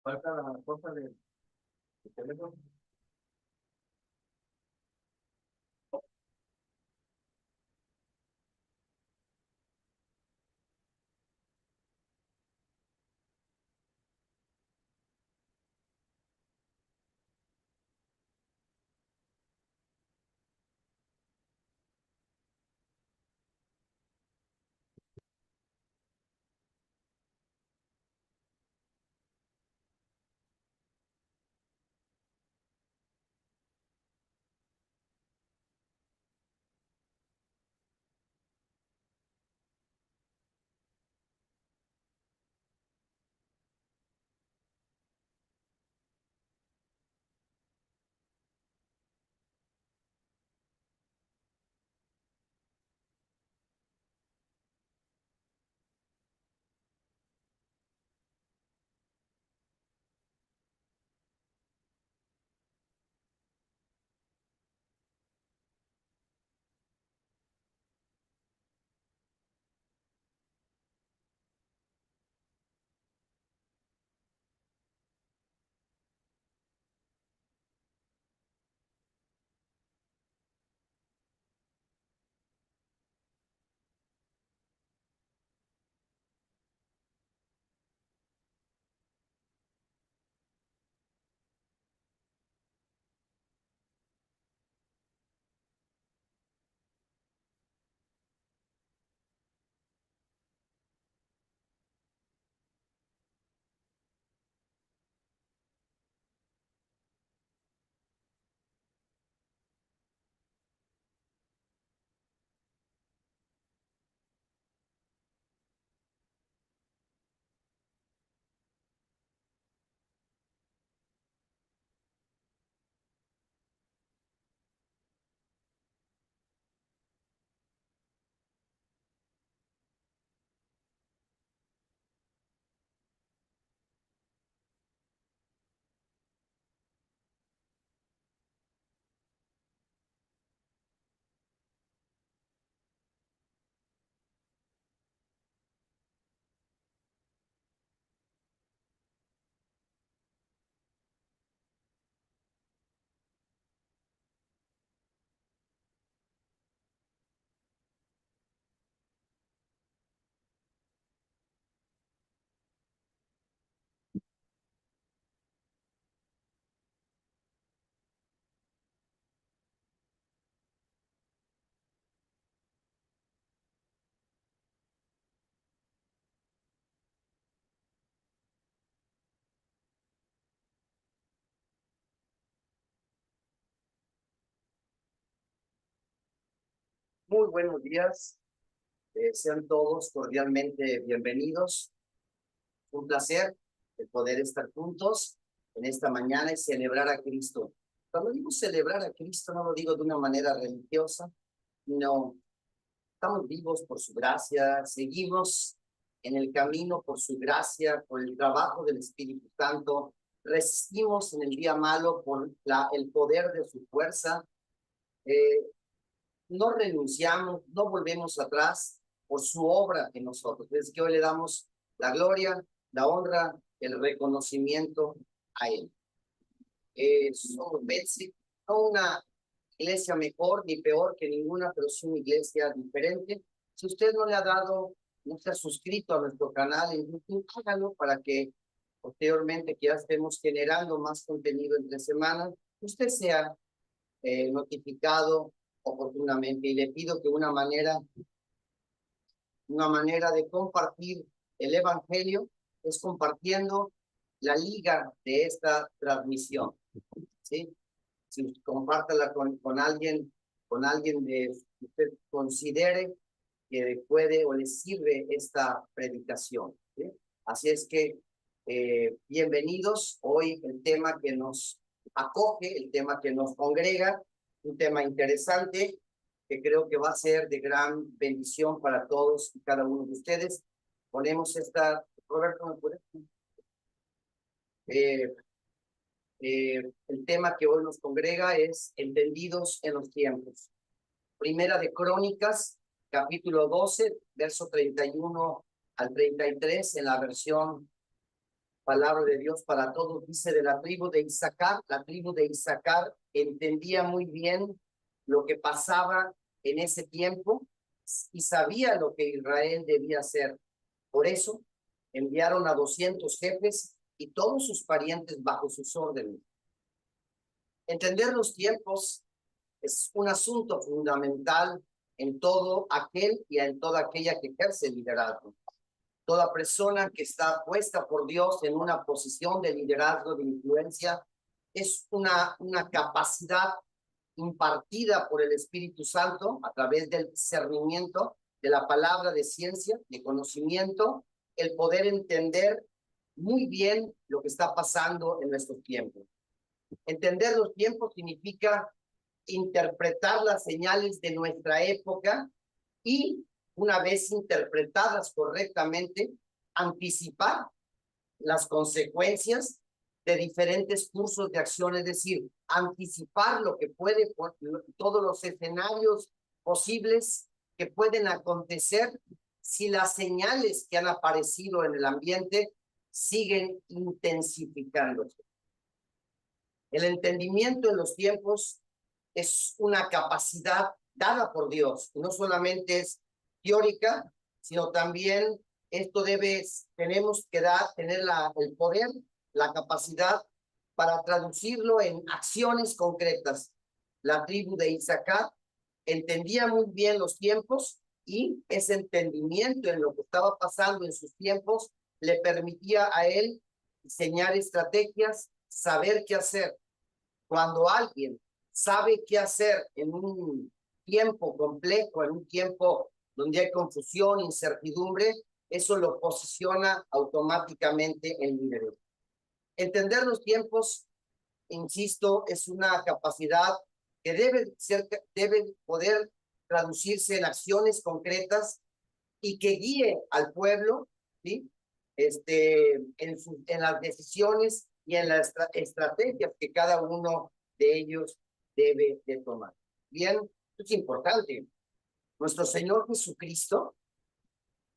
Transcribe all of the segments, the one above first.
Falta la cosa de teléfono. Muy buenos días, sean todos cordialmente bienvenidos. Un placer el poder estar juntos en esta mañana y celebrar a Cristo. Cuando digo celebrar a Cristo, no lo digo de una manera religiosa, sino estamos vivos por su gracia, seguimos en el camino por su gracia, por el trabajo del Espíritu Santo, resistimos en el día malo por el poder de su fuerza. Eh, no renunciamos, no volvemos atrás por su obra en nosotros. Es que hoy le damos la gloria, la honra, el reconocimiento a Él. Somos Betsy, no una iglesia mejor ni peor que ninguna, pero es una iglesia diferente. Si usted no le ha dado, no se ha suscrito a nuestro canal en YouTube, hágalo para que posteriormente, que ya estemos generando más contenido entre semanas, usted sea notificado oportunamente. Y le pido que una manera de compartir el Evangelio es compartiendo la liga de esta transmisión, ¿sí? Si compártala con alguien de que usted considere que puede o le sirve esta predicación, ¿sí? Así es que bienvenidos. Hoy el tema que nos acoge, el tema que nos congrega, un tema interesante que creo que va a ser de gran bendición para todos y cada uno de ustedes. Ponemos esta, Roberto, ¿me puede? Eh, el tema que hoy nos congrega es Entendidos en los tiempos. Primera de Crónicas, capítulo 12, verso 31 al 33, en la versión palabra de Dios para todos. Dice de la tribu de Isaacar. La tribu de Isaacar entendía muy bien lo que pasaba en ese tiempo y sabía lo que Israel debía hacer. Por eso enviaron a 200 jefes y todos sus parientes bajo sus órdenes. Entender los tiempos es un asunto fundamental en todo aquel y en toda aquella que ejerce liderazgo. Toda persona que está puesta por Dios en una posición de liderazgo, de influencia, es una capacidad impartida por el Espíritu Santo a través del discernimiento de la palabra, de ciencia, de conocimiento, el poder entender muy bien lo que está pasando en nuestros tiempos. Entender los tiempos significa interpretar las señales de nuestra época y, una vez interpretadas correctamente, anticipar las consecuencias de diferentes cursos de acción, es decir, anticipar lo que puede, todos los escenarios posibles que pueden acontecer si las señales que han aparecido en el ambiente siguen intensificándose. El entendimiento en los tiempos es una capacidad dada por Dios. No solamente es teórica, sino también tenemos que tener el poder, la capacidad para traducirlo en acciones concretas. La tribu de Isaacar entendía muy bien los tiempos y ese entendimiento en lo que estaba pasando en sus tiempos le permitía a él diseñar estrategias, saber qué hacer. Cuando alguien sabe qué hacer en un tiempo complejo, en un tiempo donde hay confusión, incertidumbre, eso lo posiciona automáticamente en liderazgo. Entender los tiempos, insisto, es una capacidad que debe poder traducirse en acciones concretas y que guíe al pueblo, ¿sí? En las decisiones y en las estrategias que cada uno de ellos debe de tomar. Bien, esto es importante. Nuestro Señor Jesucristo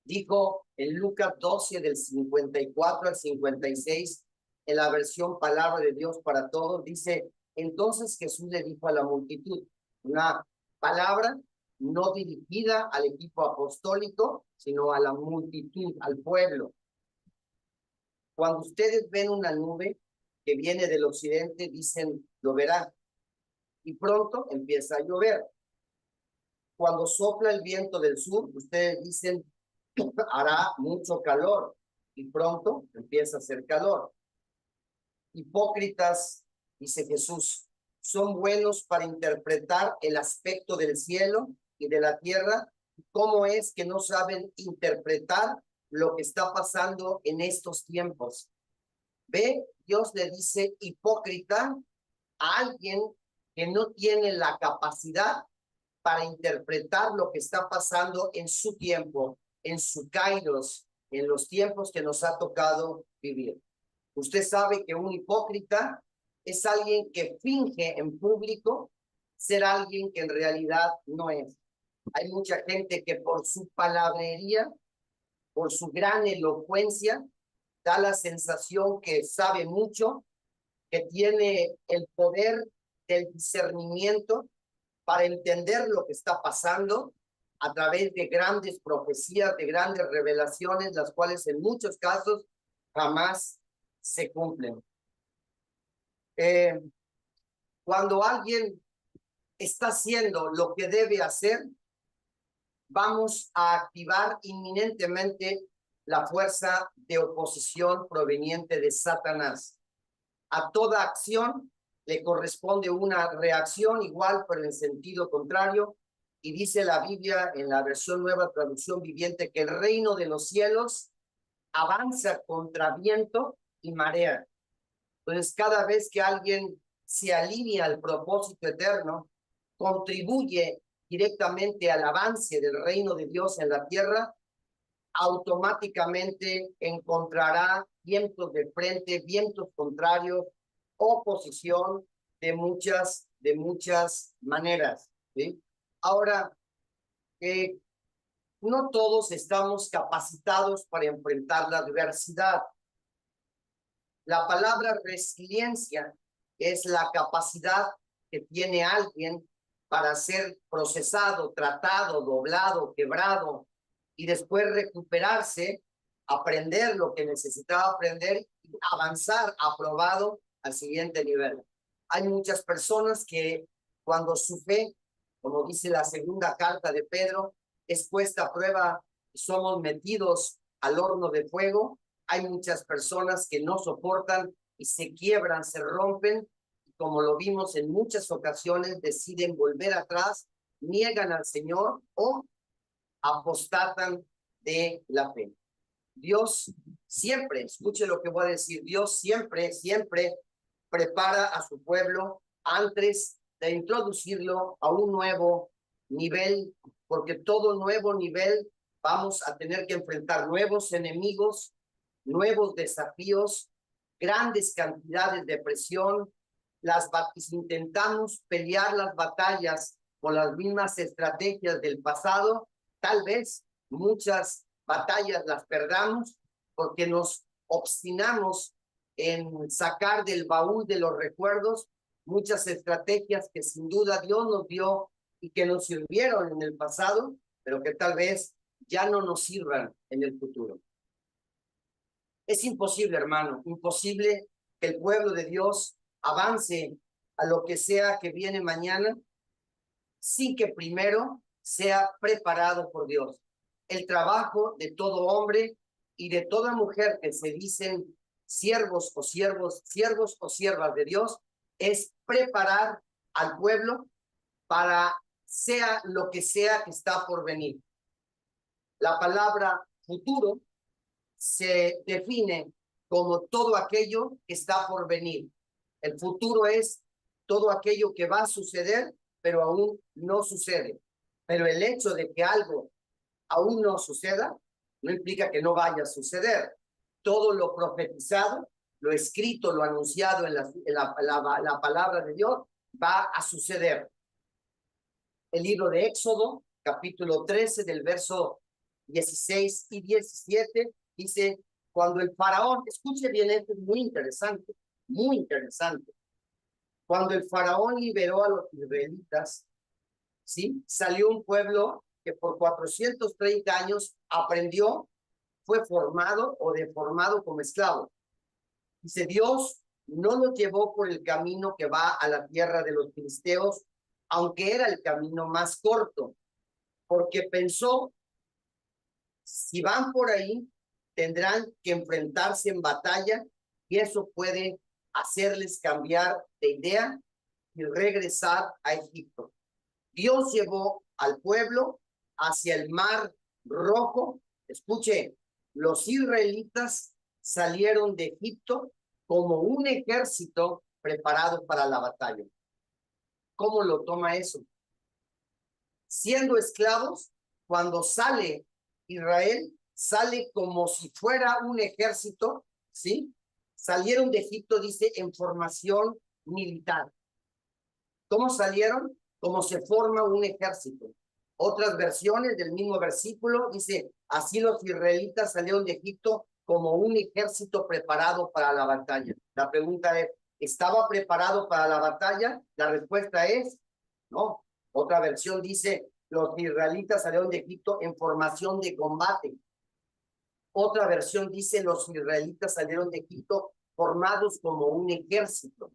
dijo en Lucas 12 del 54 al 56, en la versión Palabra de Dios para Todos, dice, entonces Jesús le dijo a la multitud, una palabra no dirigida al equipo apostólico, sino a la multitud, al pueblo. Cuando ustedes ven una nube que viene del occidente, dicen, lloverá, y pronto empieza a llover. Cuando sopla el viento del sur, ustedes dicen, hará mucho calor, y pronto empieza a hacer calor. Hipócritas, dice Jesús, son buenos para interpretar el aspecto del cielo y de la tierra. ¿Cómo es que no saben interpretar lo que está pasando en estos tiempos? Ve, Dios le dice hipócrita a alguien que no tiene la capacidad para interpretar lo que está pasando en su tiempo, en su kairos, en los tiempos que nos ha tocado vivir. Usted sabe que un hipócrita es alguien que finge en público ser alguien que en realidad no es. Hay mucha gente que por su palabrería, por su gran elocuencia, da la sensación que sabe mucho, que tiene el poder del discernimiento para entender lo que está pasando a través de grandes profecías, de grandes revelaciones, las cuales en muchos casos jamás se cumplen. Cuando alguien está haciendo lo que debe hacer, vamos a activar inminentemente la fuerza de oposición proveniente de Satanás. A toda acción le corresponde una reacción igual, pero en sentido contrario. Y dice la Biblia en la versión Nueva Traducción Viviente que el reino de los cielos avanza contra viento y marea. Entonces, cada vez que alguien se alinea al propósito eterno, contribuye directamente al avance del reino de Dios en la tierra, automáticamente encontrará vientos de frente, vientos contrarios, oposición de muchas maneras, ¿sí? Ahora, no todos estamos capacitados para enfrentar la adversidad. La palabra resiliencia es la capacidad que tiene alguien para ser procesado, tratado, doblado, quebrado y después recuperarse, aprender lo que necesitaba aprender y avanzar aprobado al siguiente nivel. Hay muchas personas que cuando su fe, como dice la segunda carta de Pedro, es puesta a prueba, somos metidos al horno de fuego. Hay muchas personas que no soportan y se quiebran, se rompen, y como lo vimos en muchas ocasiones, deciden volver atrás, niegan al Señor o apostatan de la fe. Dios siempre, escuche lo que voy a decir, Dios siempre prepara a su pueblo antes de introducirlo a un nuevo nivel, porque todo nuevo nivel vamos a tener que enfrentar nuevos enemigos, nuevos desafíos, grandes cantidades de presión. Si intentamos pelear las batallas con las mismas estrategias del pasado, tal vez muchas batallas las perdamos porque nos obstinamos en sacar del baúl de los recuerdos muchas estrategias que sin duda Dios nos dio y que nos sirvieron en el pasado, pero que tal vez ya no nos sirvan en el futuro. Es imposible, hermano, imposible que el pueblo de Dios avance a lo que sea que viene mañana sin que primero sea preparado por Dios. El trabajo de todo hombre y de toda mujer que se dicen siervos o siervas de Dios es preparar al pueblo para sea lo que sea que está por venir. La palabra futuro se define como todo aquello que está por venir. El futuro es todo aquello que va a suceder, pero aún no sucede. Pero el hecho de que algo aún no suceda no implica que no vaya a suceder. Todo lo profetizado, lo escrito, lo anunciado en la palabra de Dios va a suceder. El libro de Éxodo, capítulo 13, del verso 16 y 17, dice, cuando el faraón, escuche bien, esto es muy interesante, muy interesante. Cuando el faraón liberó a los israelitas, ¿sí? Salió un pueblo que por 430 años aprendió, fue formado o deformado como esclavo. Dice, Dios no los llevó por el camino que va a la tierra de los filisteos, aunque era el camino más corto, porque pensó, si van por ahí, tendrán que enfrentarse en batalla y eso puede hacerles cambiar de idea y regresar a Egipto. Dios llevó al pueblo hacia el Mar Rojo. Escuche, los israelitas salieron de Egipto como un ejército preparado para la batalla. ¿Cómo lo toma eso? Siendo esclavos, cuando sale Israel, sale como si fuera un ejército, ¿sí? Salieron de Egipto, dice, en formación militar. ¿Cómo salieron? Como se forma un ejército. Otras versiones del mismo versículo dice, así los israelitas salieron de Egipto como un ejército preparado para la batalla. La pregunta es, ¿estaba preparado para la batalla? La respuesta es, no. Otra versión dice, los israelitas salieron de Egipto en formación de combate. Otra versión dice, los israelitas salieron de Egipto formados como un ejército.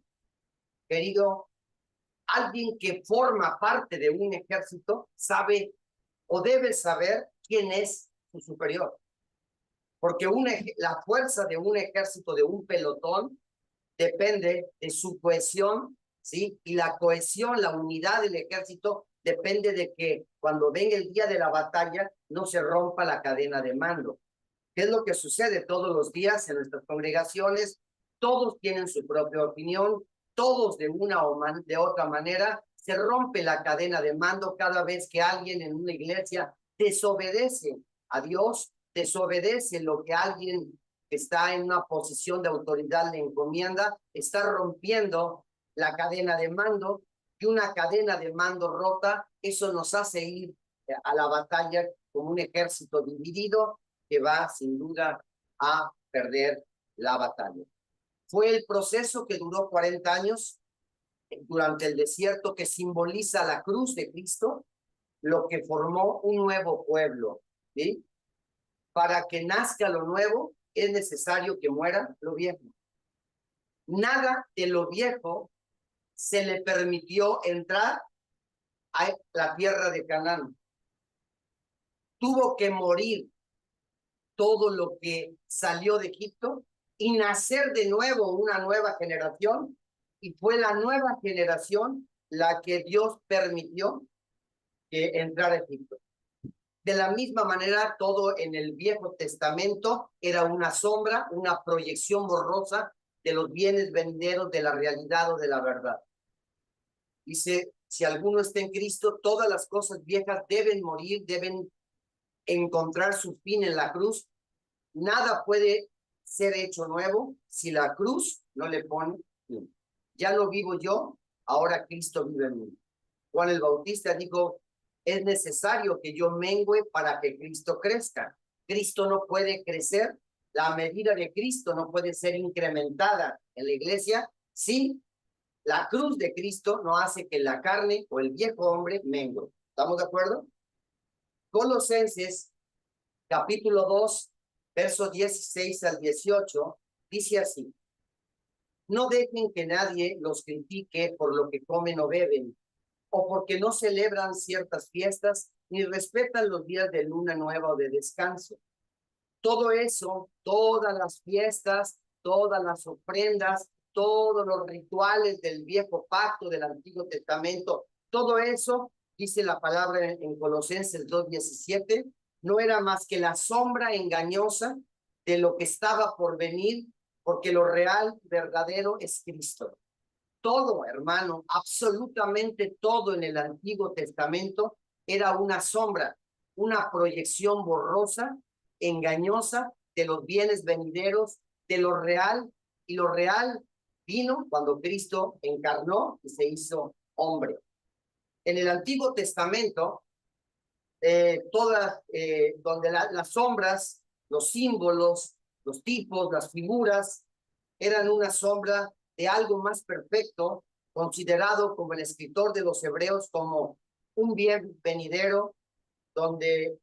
Querido, alguien que forma parte de un ejército sabe o debe saber quién es su superior. Porque la fuerza de un ejército, de un pelotón, depende de su cohesión, ¿sí? Y la cohesión, la unidad del ejército, depende de que cuando venga el día de la batalla no se rompa la cadena de mando. ¿Qué es lo que sucede todos los días en nuestras congregaciones? Todos tienen su propia opinión, todos de una o de otra manera se rompe la cadena de mando cada vez que alguien en una iglesia desobedece a Dios, desobedece lo que alguien que está en una posición de autoridad le encomienda, está rompiendo la cadena de mando, y una cadena de mando rota, eso nos hace ir a la batalla como un ejército dividido que va sin duda a perder la batalla. Fue el proceso que duró 40 años durante el desierto, que simboliza la cruz de Cristo, lo que formó un nuevo pueblo, ¿sí? Para que nazca lo nuevo, es necesario que muera lo viejo. Nada de lo viejo se le permitió entrar a la tierra de Canaán. Tuvo que morir todo lo que salió de Egipto y nacer de nuevo una nueva generación, y fue la nueva generación la que Dios permitió que entrara a Egipto. De la misma manera, todo en el Viejo Testamento era una sombra, una proyección borrosa de los bienes venideros, de la realidad o de la verdad. Dice, si alguno está en Cristo, todas las cosas viejas deben morir, deben encontrar su fin en la cruz. Nada puede ser hecho nuevo si la cruz no le pone fin. Ya no vivo yo, ahora Cristo vive en mí. Juan el Bautista dijo, es necesario que yo mengüe para que Cristo crezca. Cristo no puede crecer, la medida de Cristo no puede ser incrementada en la iglesia si la cruz de Cristo no hace que la carne o el viejo hombre mengue. ¿Estamos de acuerdo? Colosenses capítulo 2, versos 16 al 18, dice así: no dejen que nadie los critique por lo que comen o beben, o porque no celebran ciertas fiestas, ni respetan los días de luna nueva o de descanso. Todo eso, todas las fiestas, todas las ofrendas, todos los rituales del viejo pacto, del Antiguo Testamento, todo eso, dice la palabra en Colosenses 2:17, no era más que la sombra engañosa de lo que estaba por venir, porque lo real, verdadero es Cristo. Todo, hermano, absolutamente todo en el Antiguo Testamento era una sombra, una proyección borrosa, engañosa de los bienes venideros, de lo real, y lo real vino cuando Cristo encarnó y se hizo hombre. En el Antiguo Testamento, donde las sombras, los símbolos, los tipos, las figuras, eran una sombra de algo más perfecto, considerado como el escritor de los Hebreos como un bien venidero, donde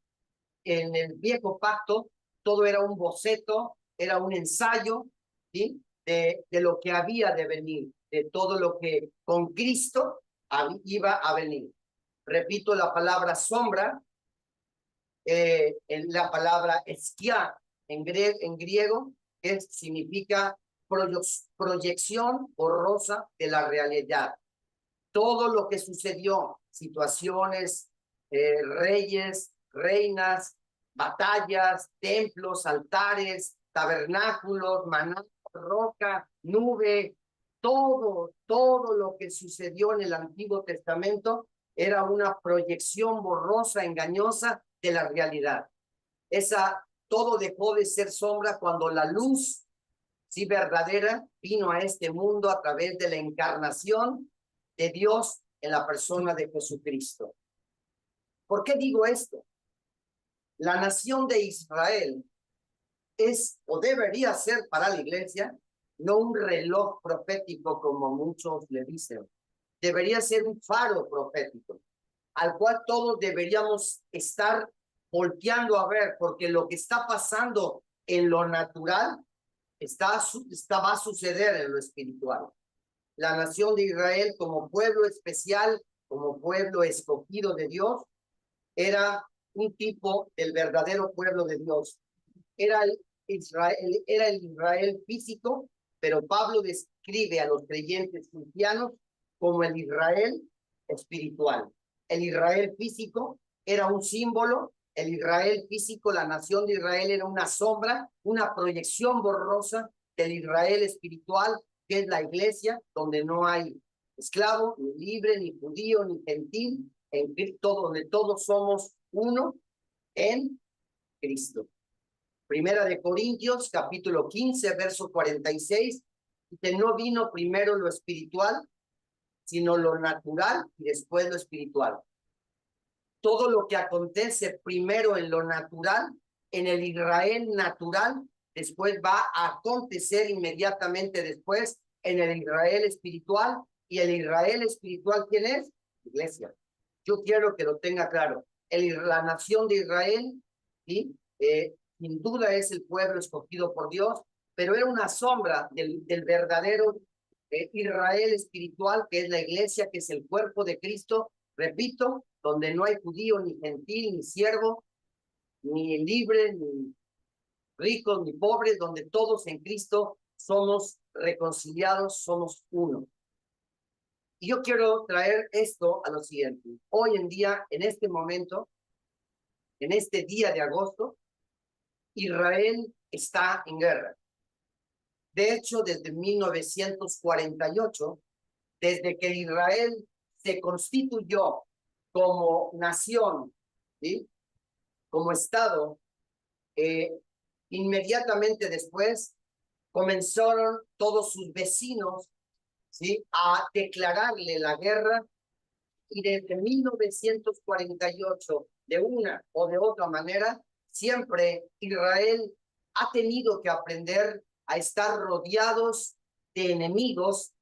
en el viejo pacto todo era un boceto, era un ensayo, ¿sí? de lo que había de venir, de todo lo que con Cristo iba a venir. Repito, la palabra sombra, la palabra esquia en griego, que significa proyección borrosa de la realidad. Todo lo que sucedió, situaciones, reyes, reinas, batallas, templos, altares, tabernáculos, maná, roca, nube, todo lo que sucedió en el Antiguo Testamento era una proyección borrosa, engañosa de la realidad. Todo dejó de ser sombra cuando la luz, sí, verdadera, vino a este mundo a través de la encarnación de Dios en la persona de Jesucristo. ¿Por qué digo esto? La nación de Israel es o debería ser para la iglesia no un reloj profético como muchos le dicen. Debería ser un faro profético al cual todos deberíamos estar volteando a ver, porque lo que está pasando en lo natural va a suceder en lo espiritual. La nación de Israel, como pueblo especial, como pueblo escogido de Dios, era un tipo del verdadero pueblo de Dios. Era el Israel físico, pero Pablo describe a los creyentes cristianos como el Israel espiritual. El Israel físico era un símbolo, el Israel físico, la nación de Israel era una sombra, una proyección borrosa del Israel espiritual, que es la iglesia, donde no hay esclavo, ni libre, ni judío, ni gentil, en Cristo, donde todos somos uno en Cristo. Primera de Corintios, capítulo 15, verso 46, que no vino primero lo espiritual, sino lo natural y después lo espiritual. Todo lo que acontece primero en lo natural, en el Israel natural, después va a acontecer inmediatamente después en el Israel espiritual. ¿Y el Israel espiritual quién es? Iglesia. Yo quiero que lo tenga claro. La nación de Israel, ¿sí? Sin duda es el pueblo escogido por Dios, pero era una sombra del verdadero Israel espiritual, que es la iglesia, que es el cuerpo de Cristo, repito, donde no hay judío, ni gentil, ni siervo, ni libre, ni ricos, ni pobres, donde todos en Cristo somos reconciliados, somos uno. Y yo quiero traer esto a lo siguiente. Hoy en día, en este momento, en este día de agosto, Israel está en guerra. De hecho, desde 1948, desde que Israel se constituyó como nación, ¿sí? Como Estado, inmediatamente después comenzaron todos sus vecinos, ¿sí? A declararle la guerra, y desde 1948, de una o de otra manera, siempre Israel ha tenido que aprender a estar rodeados de enemigos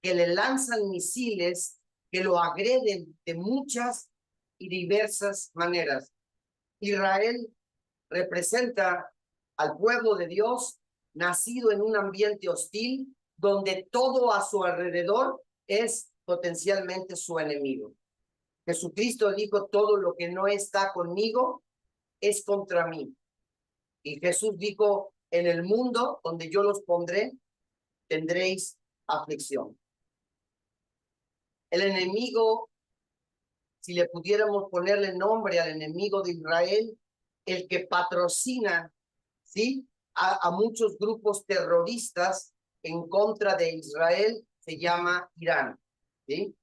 que le lanzan misiles, que lo agreden de muchas y diversas maneras. Israel representa al pueblo de Dios, nacido en un ambiente hostil, donde todo a su alrededor es potencialmente su enemigo. Jesucristo dijo: todo lo que no está conmigo es contra mí. Y Jesús dijo: en el mundo donde yo los pondré, tendréis aflicción. El enemigo, si le pudiéramos ponerle nombre al enemigo de Israel, el que patrocina, ¿sí?, a muchos grupos terroristas en contra de Israel, se llama Irán, ¿sí?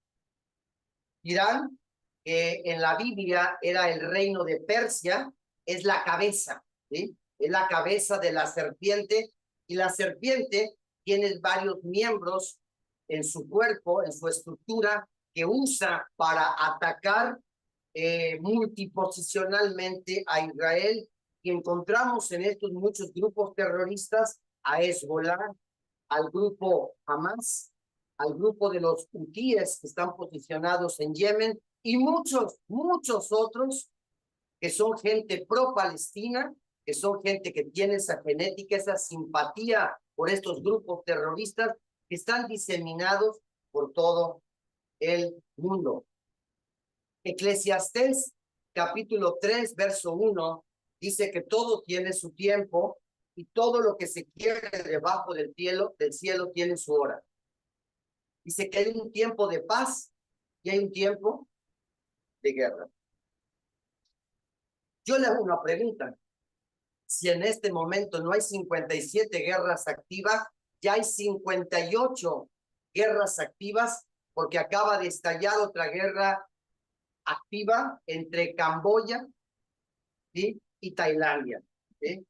Irán, que en la Biblia era el reino de Persia, es la cabeza, ¿sí? Es la cabeza de la serpiente, y la serpiente tiene varios miembros en su cuerpo, en su estructura, que usa para atacar multiposicionalmente a Israel, y encontramos en estos muchos grupos terroristas a Hezbollah, al grupo Hamas, al grupo de los hutíes que están posicionados en Yemen, y muchos otros que son gente pro-palestina, que son gente que tiene esa genética, esa simpatía por estos grupos terroristas que están diseminados por todo el mundo. Eclesiastés capítulo 3, verso 1, dice que todo tiene su tiempo, y todo lo que se quiere debajo del cielo tiene su hora. Dice que hay un tiempo de paz y hay un tiempo de guerra. Yo le hago una pregunta. Si en este momento no hay 57 guerras activas, ya hay 58 guerras activas, porque acaba de estallar otra guerra activa entre Camboya, ¿sí?, y Tailandia, ¿sí?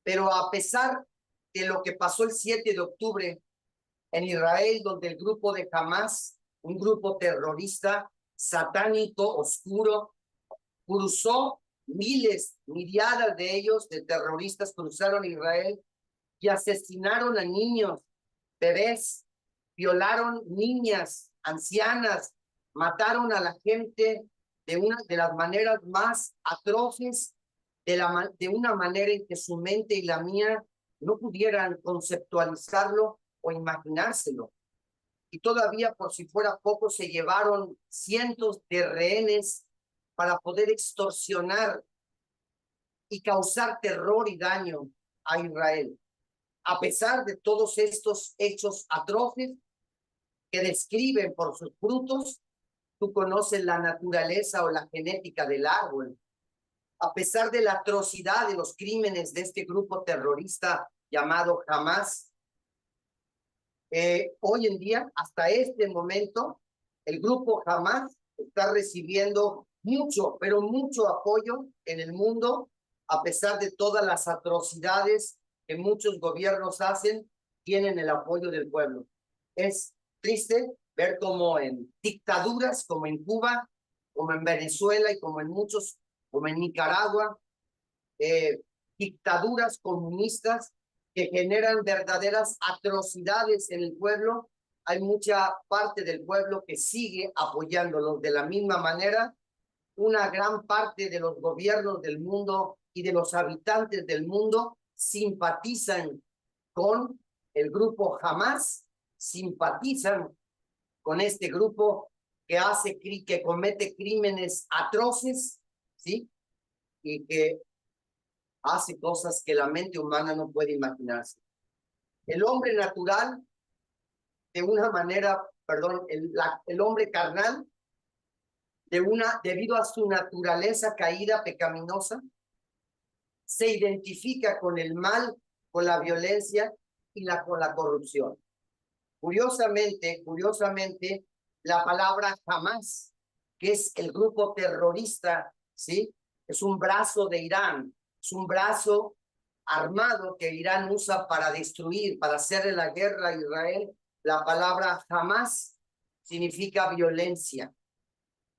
Pero a pesar de lo que pasó el 7 de octubre en Israel, donde el grupo de Hamas, un grupo terrorista satánico, oscuro, cruzó milladas de ellos, de terroristas, cruzaron Israel y asesinaron a niños, bebés, violaron niñas, ancianas, mataron a la gente de una de las maneras más atroces, de una manera en que su mente y la mía no pudieran conceptualizarlo o imaginárselo. Y todavía, por si fuera poco, se llevaron cientos de rehenes para poder extorsionar y causar terror y daño a Israel. A pesar de todos estos hechos atroces que describen por sus frutos, tú conoces la naturaleza o la genética del árbol. A pesar de la atrocidad de los crímenes de este grupo terrorista llamado Hamas, hoy en día, hasta este momento, el grupo Hamas está recibiendo mucho, pero mucho apoyo en el mundo, a pesar de todas las atrocidades que muchos gobiernos hacen, tienen el apoyo del pueblo. Es triste ver cómo en dictaduras como en Cuba, como en Venezuela y como en muchos, como en Nicaragua, dictaduras comunistas que generan verdaderas atrocidades en el pueblo, hay mucha parte del pueblo que sigue apoyándolos. De la misma manera, una gran parte de los gobiernos del mundo y de los habitantes del mundo simpatizan con el grupo Hamas, simpatizan con este grupo que comete crímenes atroces, ¿sí? Y que hace cosas que la mente humana no puede imaginarse. El hombre natural, de una manera, perdón, el hombre carnal, debido a su naturaleza caída, pecaminosa, se identifica con el mal, con la violencia y con la corrupción. Curiosamente, la palabra Hamas, que es el grupo terrorista, ¿sí? Es un brazo de Irán, es un brazo armado que Irán usa para destruir, para hacerle la guerra a Israel. La palabra Hamas significa violencia,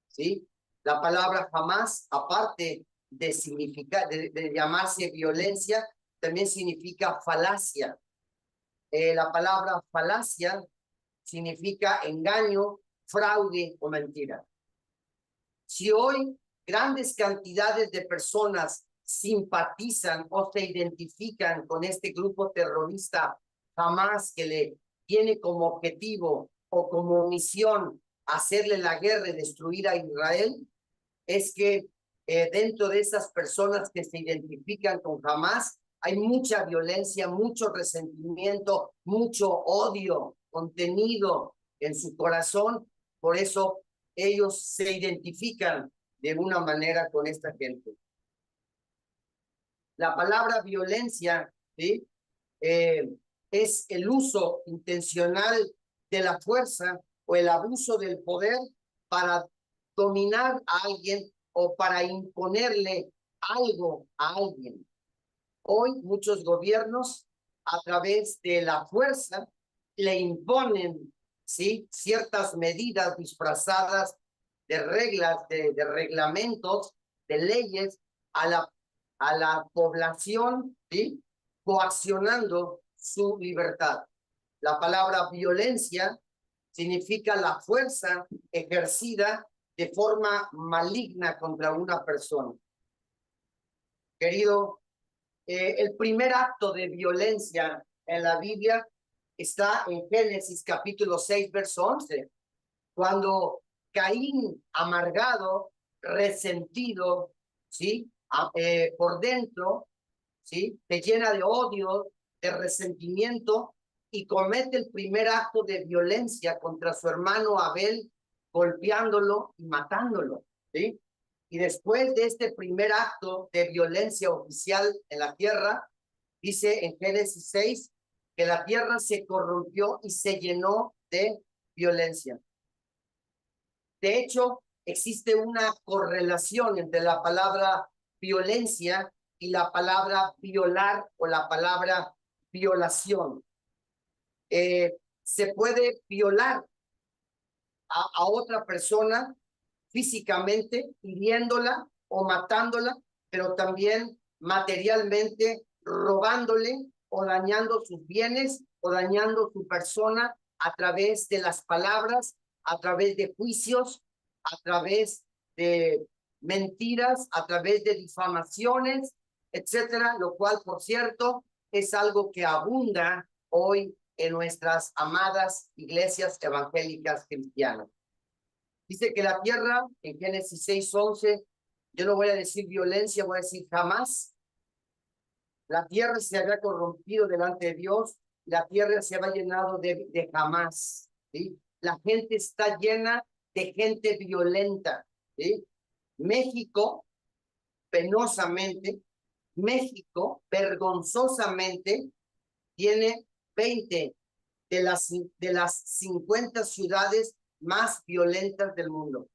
¿sí? La palabra Hamas, aparte de significar, de llamarse violencia, también significa falacia. La palabra falacia significa engaño, fraude o mentira. Si hoy grandes cantidades de personas simpatizan o se identifican con este grupo terrorista Hamas, que le tiene como objetivo o como misión hacerle la guerra y destruir a Israel, es que dentro de esas personas que se identifican con Hamas hay mucha violencia, mucho resentimiento, mucho odio contenido en su corazón. Por eso ellos se identifican de una manera con esta gente. La palabra violencia, ¿sí? Es el uso intencional de la fuerza o el abuso del poder para dominar a alguien o para imponerle algo a alguien. Hoy muchos gobiernos, a través de la fuerza, le imponen, ¿sí?, ciertas medidas disfrazadas de reglas, de reglamentos, de leyes a la población, ¿sí?, coaccionando su libertad. La palabra violencia significa la fuerza ejercida de forma maligna contra una persona. Querido, el primer acto de violencia en la Biblia está en Génesis capítulo 6, verso 11, cuando Caín, amargado, resentido, ¿sí?, por dentro, ¿sí?, se llena de odio, de resentimiento y comete el primer acto de violencia contra su hermano Abel, golpeándolo y matándolo, ¿sí? Y después de este primer acto de violencia oficial en la tierra, dice en Génesis 6 que la tierra se corrompió y se llenó de violencia. De hecho, existe una correlación entre la palabra violencia y la palabra violar o la palabra violación. Se puede violar a otra persona físicamente, hiriéndola o matándola, pero también materialmente robándole o dañando sus bienes o dañando su persona a través de las palabras, a través de juicios, a través de mentiras, a través de difamaciones, etcétera, lo cual, por cierto, es algo que abunda hoy en nuestras amadas iglesias evangélicas cristianas. Dice que la tierra, en Génesis 6:11, yo no voy a decir violencia, voy a decir jamás. La tierra se había corrompido delante de Dios, la tierra se había llenado de jamás, ¿sí? La gente está llena de gente violenta, ¿sí? México, penosamente, México, vergonzosamente, tiene 20 de las 50 ciudades más violentas del mundo.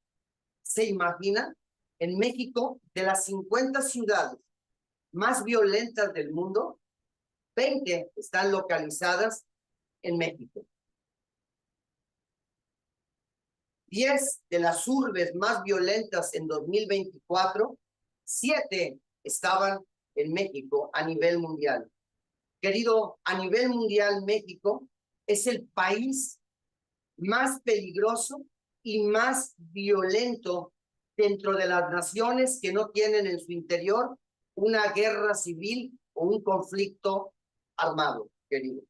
¿Se imagina? En México, de las 50 ciudades más violentas del mundo, 20 están localizadas en México. 10 de las urbes más violentas en 2024, 7 estaban en México a nivel mundial. Querido, a nivel mundial, México es el país más peligroso y más violento dentro de las naciones que no tienen en su interior una guerra civil o un conflicto armado, querido.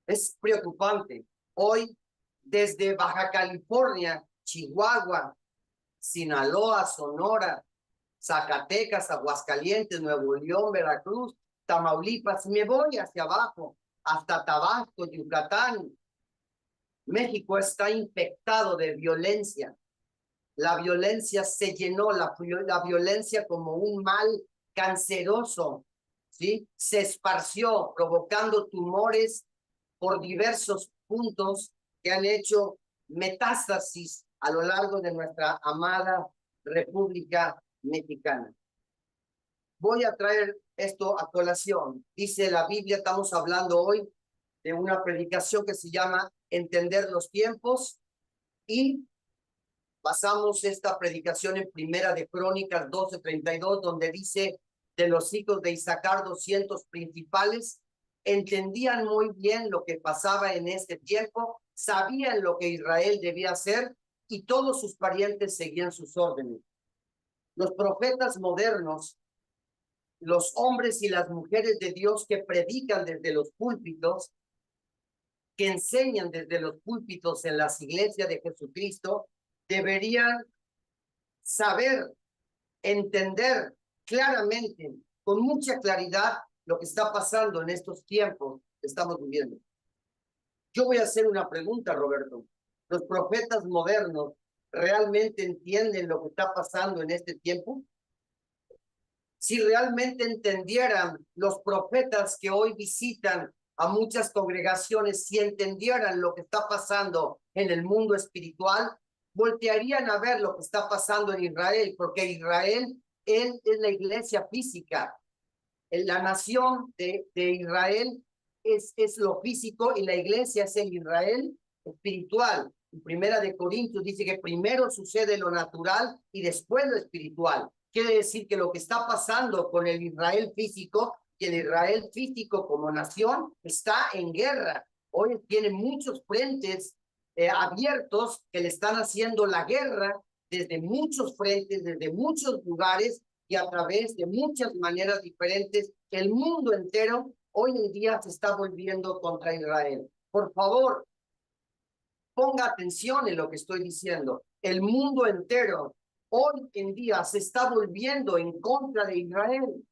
Es preocupante. Hoy, desde Baja California, Chihuahua, Sinaloa, Sonora, Zacatecas, Aguascalientes, Nuevo León, Veracruz, Tamaulipas, me voy hacia abajo, hasta Tabasco, Yucatán. México está infectado de violencia. La violencia se llenó, la violencia como un mal canceroso, ¿sí? Se esparció, provocando tumores por diversos puntos que han hecho metástasis a lo largo de nuestra amada República Mexicana. Voy a traer esto a colación. Dice la Biblia, estamos hablando hoy de una predicación que se llama Entender los tiempos, y basamos esta predicación en Primera de Crónicas 12:32, donde dice: de los hijos de Isaacar, 200 principales entendían muy bien lo que pasaba en este tiempo, sabían lo que Israel debía hacer, y todos sus parientes seguían sus órdenes. Los profetas modernos, los hombres y las mujeres de Dios que predican desde los púlpitos, que enseñan desde los púlpitos en las iglesias de Jesucristo, deberían saber, entender claramente, con mucha claridad, lo que está pasando en estos tiempos que estamos viviendo. Yo voy a hacer una pregunta, Roberto. ¿Los profetas modernos realmente entienden lo que está pasando en este tiempo? Si realmente entendieran los profetas que hoy visitan a muchas congregaciones, si entendieran lo que está pasando en el mundo espiritual, voltearían a ver lo que está pasando en Israel, porque Israel es la iglesia física. La nación de Israel es lo físico, y la iglesia es el Israel espiritual. En Primera de Corintios dice que primero sucede lo natural y después lo espiritual. Quiere decir que lo que está pasando con el Israel físico, y el Israel físico como nación, está en guerra. Hoy tiene muchos frentes abiertos que le están haciendo la guerra desde muchos frentes, desde muchos lugares y a través de muchas maneras diferentes. El mundo entero hoy en día se está volviendo contra Israel. Por favor, ponga atención en lo que estoy diciendo. El mundo entero hoy en día se está volviendo en contra de Israel.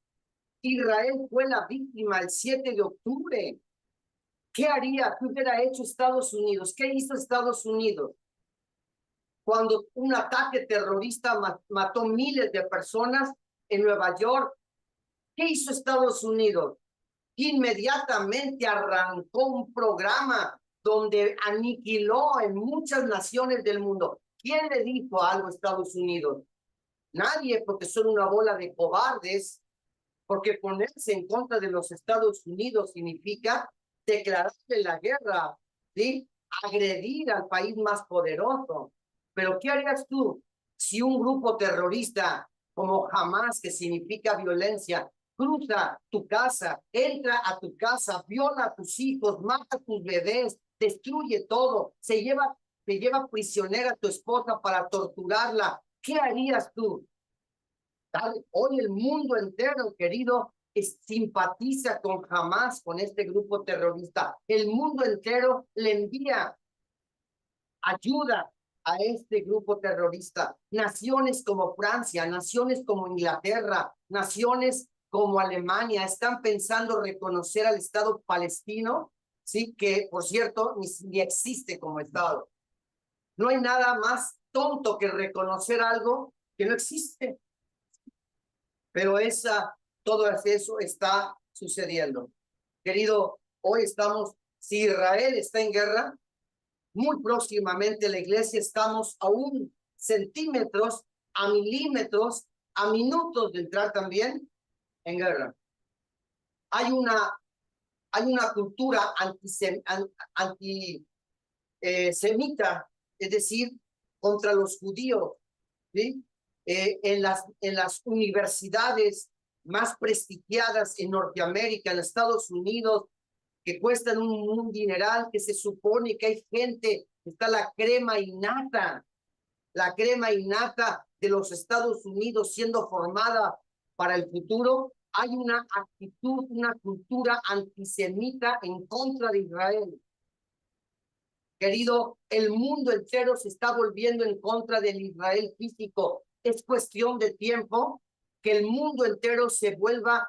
Israel fue la víctima el 7 de octubre. ¿Qué haría? ¿Qué hubiera hecho Estados Unidos? ¿Qué hizo Estados Unidos? Cuando un ataque terrorista mató miles de personas en Nueva York, ¿qué hizo Estados Unidos? Inmediatamente arrancó un programa donde aniquiló en muchas naciones del mundo. ¿Quién le dijo algo a Estados Unidos? Nadie, porque son una bola de cobardes, porque ponerse en contra de los Estados Unidos significa declararle la guerra, ¿sí? Agredir al país más poderoso. Pero ¿qué harías tú si un grupo terrorista como Hamas, que significa violencia, cruza tu casa, entra a tu casa, viola a tus hijos, mata a tus bebés, destruye todo, te lleva prisionera a tu esposa para torturarla? ¿Qué harías tú? Hoy el mundo entero, querido, simpatiza con Hamas, con este grupo terrorista. El mundo entero le envía ayuda a este grupo terrorista. Naciones como Francia, naciones como Inglaterra, naciones como Alemania están pensando reconocer al Estado palestino, sí, que por cierto ni existe como Estado. No hay nada más tonto que reconocer algo que no existe. Pero todo eso está sucediendo. Querido, hoy si Israel está en guerra, muy próximamente la iglesia estamos a centímetros, a milímetros, a minutos de entrar también en guerra. Hay una cultura antisemita, es decir, contra los judíos, ¿sí? En las universidades más prestigiadas en Norteamérica, en Estados Unidos, que cuestan un dineral, que se supone que hay gente, está la crema innata de los Estados Unidos siendo formada para el futuro. Hay una actitud, una cultura antisemita en contra de Israel. Querido, el mundo entero se está volviendo en contra del Israel físico. Es cuestión de tiempo que el mundo entero se vuelva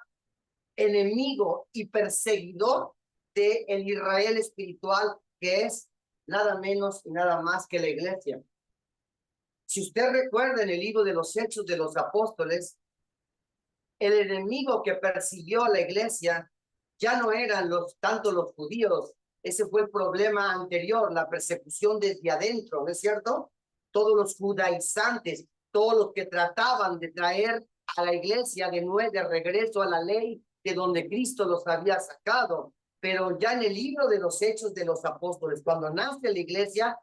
enemigo y perseguidor del Israel espiritual, que es nada menos y nada más que la iglesia. Si usted recuerda en el libro de los Hechos de los Apóstoles, el enemigo que persiguió a la iglesia ya no eran tanto los judíos. Ese fue el problema anterior, la persecución desde adentro, ¿no es cierto? Todos los judaizantes, todos los que trataban de traer a la iglesia de regreso a la ley de donde Cristo los había sacado. Pero ya en el libro de los Hechos de los Apóstoles, cuando nace la iglesia,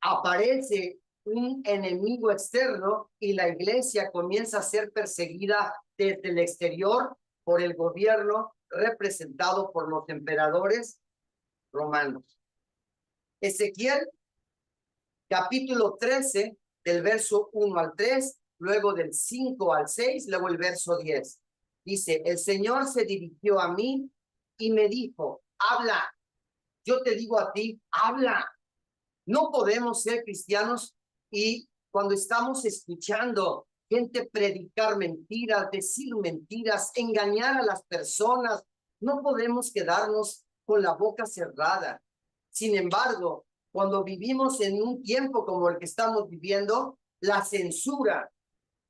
aparece un enemigo externo y la iglesia comienza a ser perseguida desde el exterior por el gobierno representado por los emperadores romanos. Ezequiel, capítulo 13, del verso 1 al 3, luego del 5 al 6, luego el verso 10. Dice, el Señor se dirigió a mí y me dijo, habla. Yo te digo a ti, habla. No podemos ser cristianos y cuando estamos escuchando gente predicar mentiras, decir mentiras, engañar a las personas, no podemos quedarnos con la boca cerrada. Sin embargo, cuando vivimos en un tiempo como el que estamos viviendo, la censura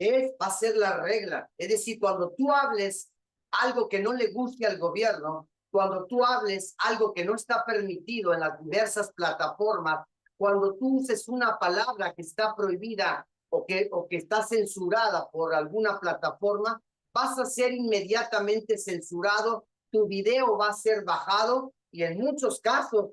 va a ser la regla. Es decir, cuando tú hables algo que no le guste al gobierno, cuando tú hables algo que no está permitido en las diversas plataformas, cuando tú uses una palabra que está prohibida o que está censurada por alguna plataforma, vas a ser inmediatamente censurado, tu video va a ser bajado y en muchos casos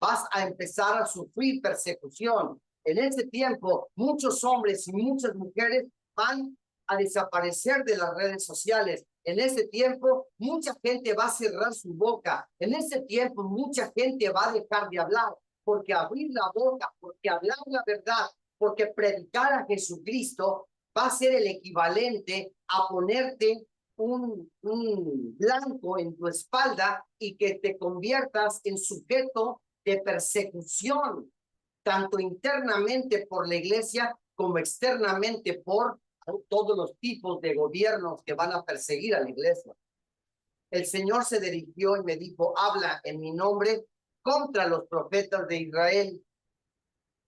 vas a empezar a sufrir persecución. En ese tiempo, muchos hombres y muchas mujeres van a desaparecer de las redes sociales. En ese tiempo, mucha gente va a cerrar su boca. En ese tiempo, mucha gente va a dejar de hablar, porque abrir la boca, porque hablar la verdad, porque predicar a Jesucristo va a ser el equivalente a ponerte un blanco en tu espalda y que te conviertas en sujeto de persecución, tanto internamente por la iglesia como externamente por todos los tipos de gobiernos que van a perseguir a la iglesia. El Señor se dirigió y me dijo, habla en mi nombre contra los profetas de Israel.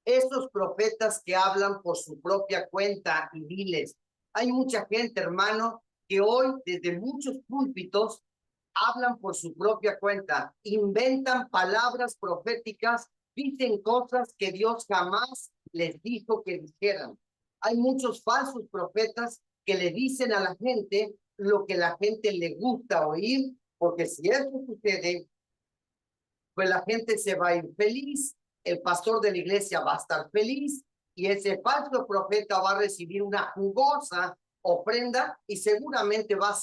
Estos profetas que hablan por su propia cuenta y diles. Hay mucha gente, hermano, que hoy desde muchos púlpitos hablan por su propia cuenta, inventan palabras proféticas, dicen cosas que Dios jamás les dijo que dijeran. Hay muchos falsos profetas que le dicen a la gente lo que la gente le gusta oír, porque si eso sucede, pues la gente se va a ir feliz, el pastor de la iglesia va a estar feliz y ese falso profeta va a recibir una jugosa ofrenda y seguramente va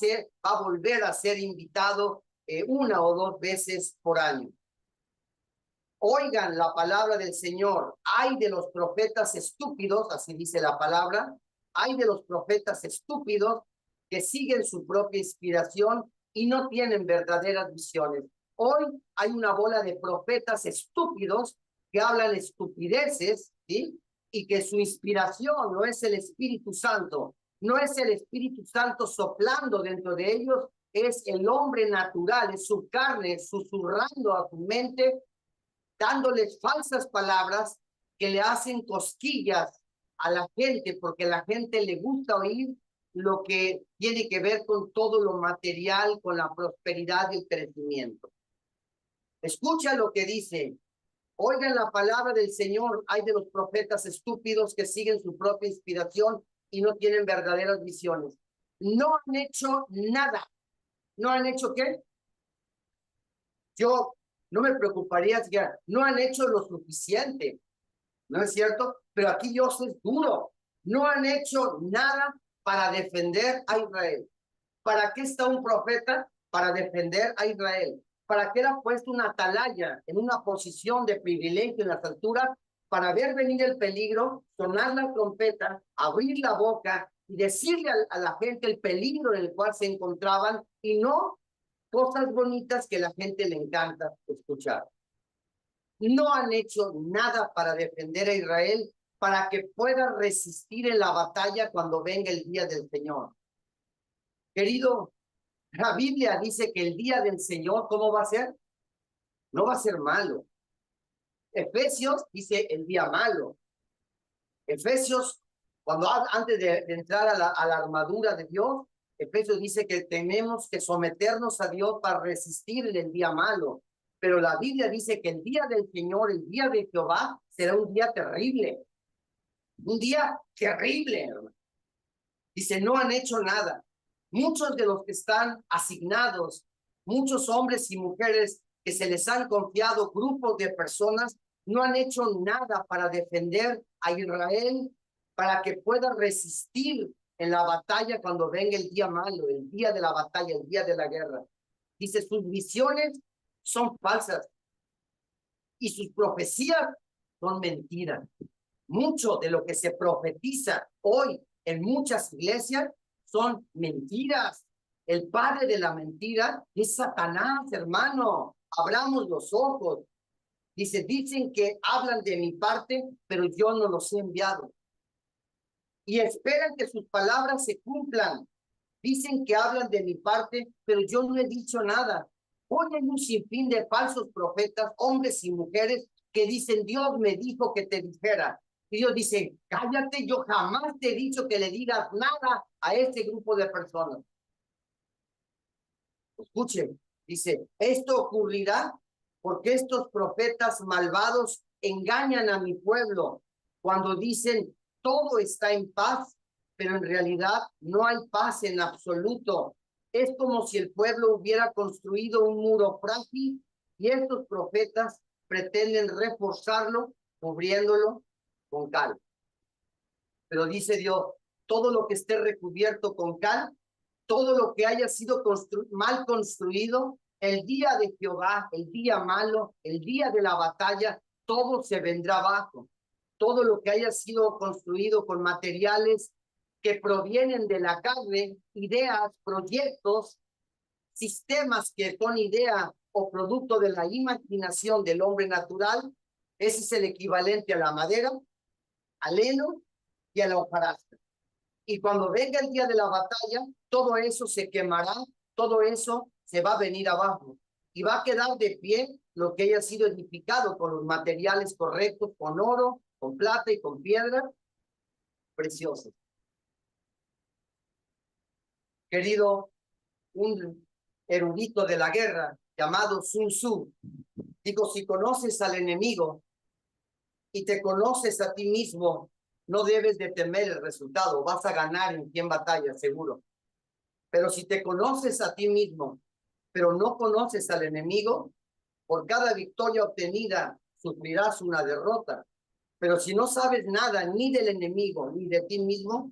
a volver a ser invitado una o dos veces por año. Oigan la palabra del Señor. Ay de los profetas estúpidos, así dice la palabra, ay de los profetas estúpidos que siguen su propia inspiración y no tienen verdaderas visiones. Hoy hay una bola de profetas estúpidos que hablan estupideces, ¿sí? Y que su inspiración no es el Espíritu Santo, no es el Espíritu Santo soplando dentro de ellos, es el hombre natural, es su carne susurrando a tu mente, dándoles falsas palabras que le hacen cosquillas a la gente, porque a la gente le gusta oír lo que tiene que ver con todo lo material, con la prosperidad y el crecimiento. Escucha lo que dice. Oigan la palabra del Señor. Hay de los profetas estúpidos que siguen su propia inspiración y no tienen verdaderas visiones. No han hecho nada. ¿No han hecho qué? Yo no me preocuparía si no han hecho lo suficiente. ¿No es cierto? Pero aquí yo soy duro. No han hecho nada para defender a Israel. ¿Para qué está un profeta? Para defender a Israel. ¿Para qué le ha puesto una atalaya en una posición de privilegio en las alturas? Para ver venir el peligro, sonar la trompeta, abrir la boca y decirle a la gente el peligro en el cual se encontraban y no cosas bonitas que a la gente le encanta escuchar. No han hecho nada para defender a Israel, para que pueda resistir en la batalla cuando venga el día del Señor. Querido, la Biblia dice que el día del Señor, ¿cómo va a ser? No va a ser malo. Efesios dice el día malo. Efesios, cuando antes de entrar a la armadura de Dios, Efesios dice que tenemos que someternos a Dios para resistir el día malo. Pero la Biblia dice que el día del Señor, el día de Jehová, será un día terrible. Un día terrible, hermano. Dice, no han hecho nada. Muchos de los que están asignados, muchos hombres y mujeres que se les han confiado grupos de personas, no han hecho nada para defender a Israel, para que pueda resistir en la batalla cuando venga el día malo, el día de la batalla, el día de la guerra. Dice, sus visiones son falsas y sus profecías son mentiras. Mucho de lo que se profetiza hoy en muchas iglesias son mentiras. El padre de la mentira es Satanás, hermano. Abramos los ojos. Dice, dicen que hablan de mi parte, pero yo no los he enviado. Y esperan que sus palabras se cumplan. Dicen que hablan de mi parte, pero yo no he dicho nada. Ponen un sinfín de falsos profetas, hombres y mujeres, que dicen, Dios me dijo que te dijera. Y Dios dice, cállate, yo jamás te he dicho que le digas nada a este grupo de personas. Escuchen, dice, esto ocurrirá porque estos profetas malvados engañan a mi pueblo cuando dicen, todo está en paz, pero en realidad no hay paz en absoluto. Es como si el pueblo hubiera construido un muro frágil y estos profetas pretenden reforzarlo, cubriéndolo con cal. Pero dice Dios, todo lo que esté recubierto con cal, todo lo que haya sido mal construido, el día de Jehová, el día malo, el día de la batalla, todo se vendrá abajo. Todo lo que haya sido construido con materiales que provienen de la carne, ideas, proyectos, sistemas que son idea o producto de la imaginación del hombre natural, ese es el equivalente a la madera, al heno y a la hojarasca. Y cuando venga el día de la batalla, todo eso se quemará, todo eso se va a venir abajo y va a quedar de pie lo que haya sido edificado con los materiales correctos, con oro, con plata y con piedra preciosos. Querido, un erudito de la guerra llamado Sun Tzu, digo, si conoces al enemigo y te conoces a ti mismo, no debes de temer el resultado, vas a ganar en 100 batallas, seguro. Pero si te conoces a ti mismo, pero no conoces al enemigo, por cada victoria obtenida sufrirás una derrota. Pero si no sabes nada ni del enemigo ni de ti mismo,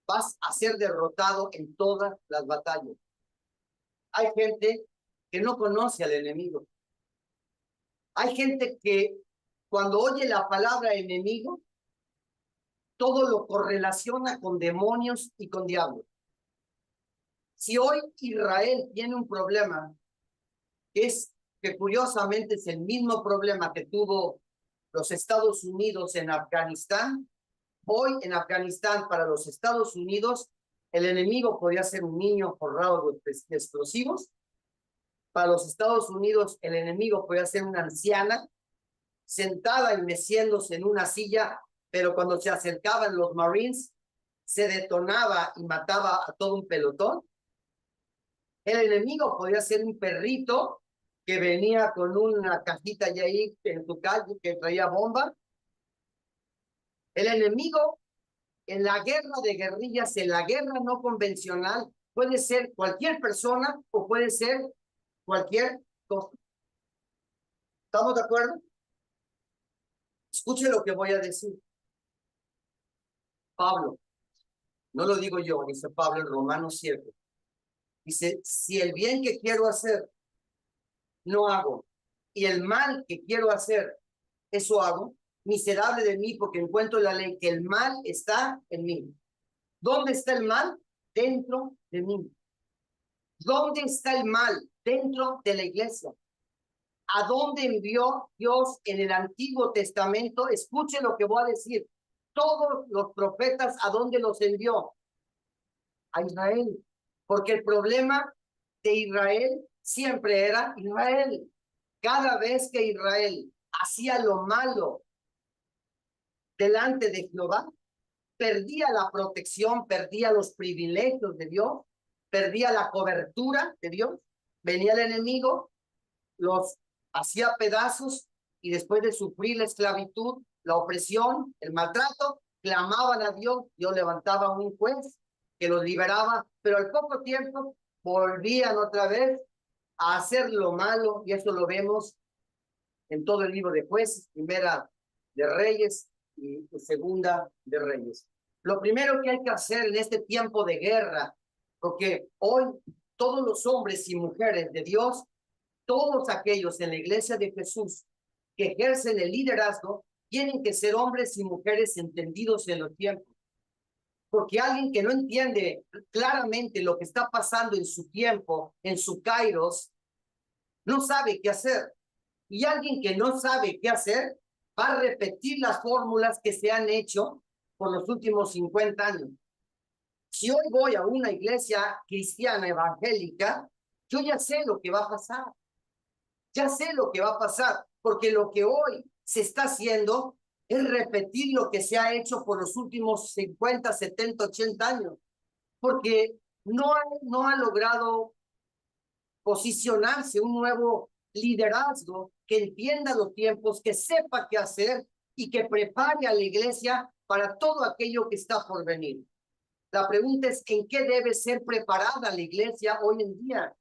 vas a ser derrotado en todas las batallas. Hay gente que no conoce al enemigo. Hay gente que cuando oye la palabra enemigo, todo lo correlaciona con demonios y con diablos. Si hoy Israel tiene un problema, que curiosamente es el mismo problema que tuvo los Estados Unidos en Afganistán, hoy en Afganistán para los Estados Unidos el enemigo podría ser un niño forrado de explosivos. Para los Estados Unidos el enemigo podría ser una anciana sentada y meciéndose en una silla, pero cuando se acercaban los Marines se detonaba y mataba a todo un pelotón. El enemigo podía ser un perrito que venía con una cajita ya ahí en tu calle que traía bomba. El enemigo en la guerra de guerrillas, en la guerra no convencional, puede ser cualquier persona o puede ser cualquier cosa. ¿Estamos de acuerdo? Escuche lo que voy a decir. Pablo, no lo digo yo, dice Pablo en Romanos 7. Dice, si el bien que quiero hacer no hago, y el mal que quiero hacer, eso hago, miserable de mí, porque encuentro en la ley que el mal está en mí. ¿Dónde está el mal? Dentro de mí. ¿Dónde está el mal? Dentro de la iglesia. ¿A dónde envió Dios en el Antiguo Testamento? Escuche lo que voy a decir. Todos los profetas, ¿a dónde los envió? A Israel. Porque el problema de Israel siempre era Israel. Cada vez que Israel hacía lo malo delante de Jehová, perdía la protección, perdía los privilegios de Dios, perdía la cobertura de Dios. Venía el enemigo, los hacía pedazos y después de sufrir la esclavitud, la opresión, el maltrato, clamaban a Dios. Dios levantaba un juez que los liberaba, pero al poco tiempo volvían otra vez a hacer lo malo, y eso lo vemos en todo el libro de Jueces, primera de Reyes y segunda de Reyes. Lo primero que hay que hacer en este tiempo de guerra, porque hoy todos los hombres y mujeres de Dios, todos aquellos en la iglesia de Jesús que ejercen el liderazgo, tienen que ser hombres y mujeres entendidos en los tiempos. Porque alguien que no entiende claramente lo que está pasando en su tiempo, en su kairos, no sabe qué hacer. Y alguien que no sabe qué hacer va a repetir las fórmulas que se han hecho por los últimos 50 años. Si hoy voy a una iglesia cristiana evangélica, yo ya sé lo que va a pasar. Ya sé lo que va a pasar, porque lo que hoy se está haciendo es repetir lo que se ha hecho por los últimos 50, 70, 80 años, porque no ha logrado posicionarse un nuevo liderazgo que entienda los tiempos, que sepa qué hacer y que prepare a la iglesia para todo aquello que está por venir. La pregunta es, ¿en qué debe ser preparada la iglesia hoy en día?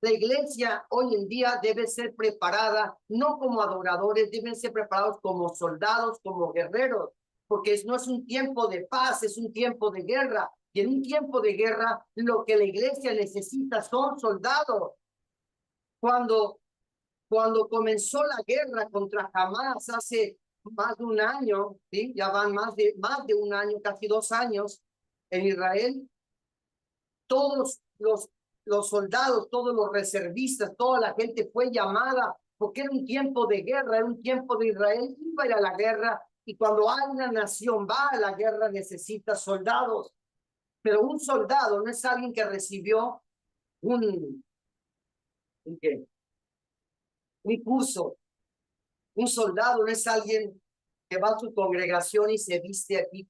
La iglesia hoy en día debe ser preparada no como adoradores, deben ser preparados como soldados, como guerreros, porque no es un tiempo de paz, es un tiempo de guerra. Y en un tiempo de guerra, lo que la iglesia necesita son soldados. Cuando comenzó la guerra contra Hamas hace más de un año, ¿sí? Ya van más de un año, casi 2 años en Israel, todos los soldados, todos los reservistas, toda la gente fue llamada porque era un tiempo de guerra, era un tiempo de Israel, iba a ir a la guerra, y cuando una nación va a la guerra necesita soldados, pero un soldado no es alguien que recibió un, ¿qué? Un curso. Un soldado no es alguien que va a su congregación y se viste aquí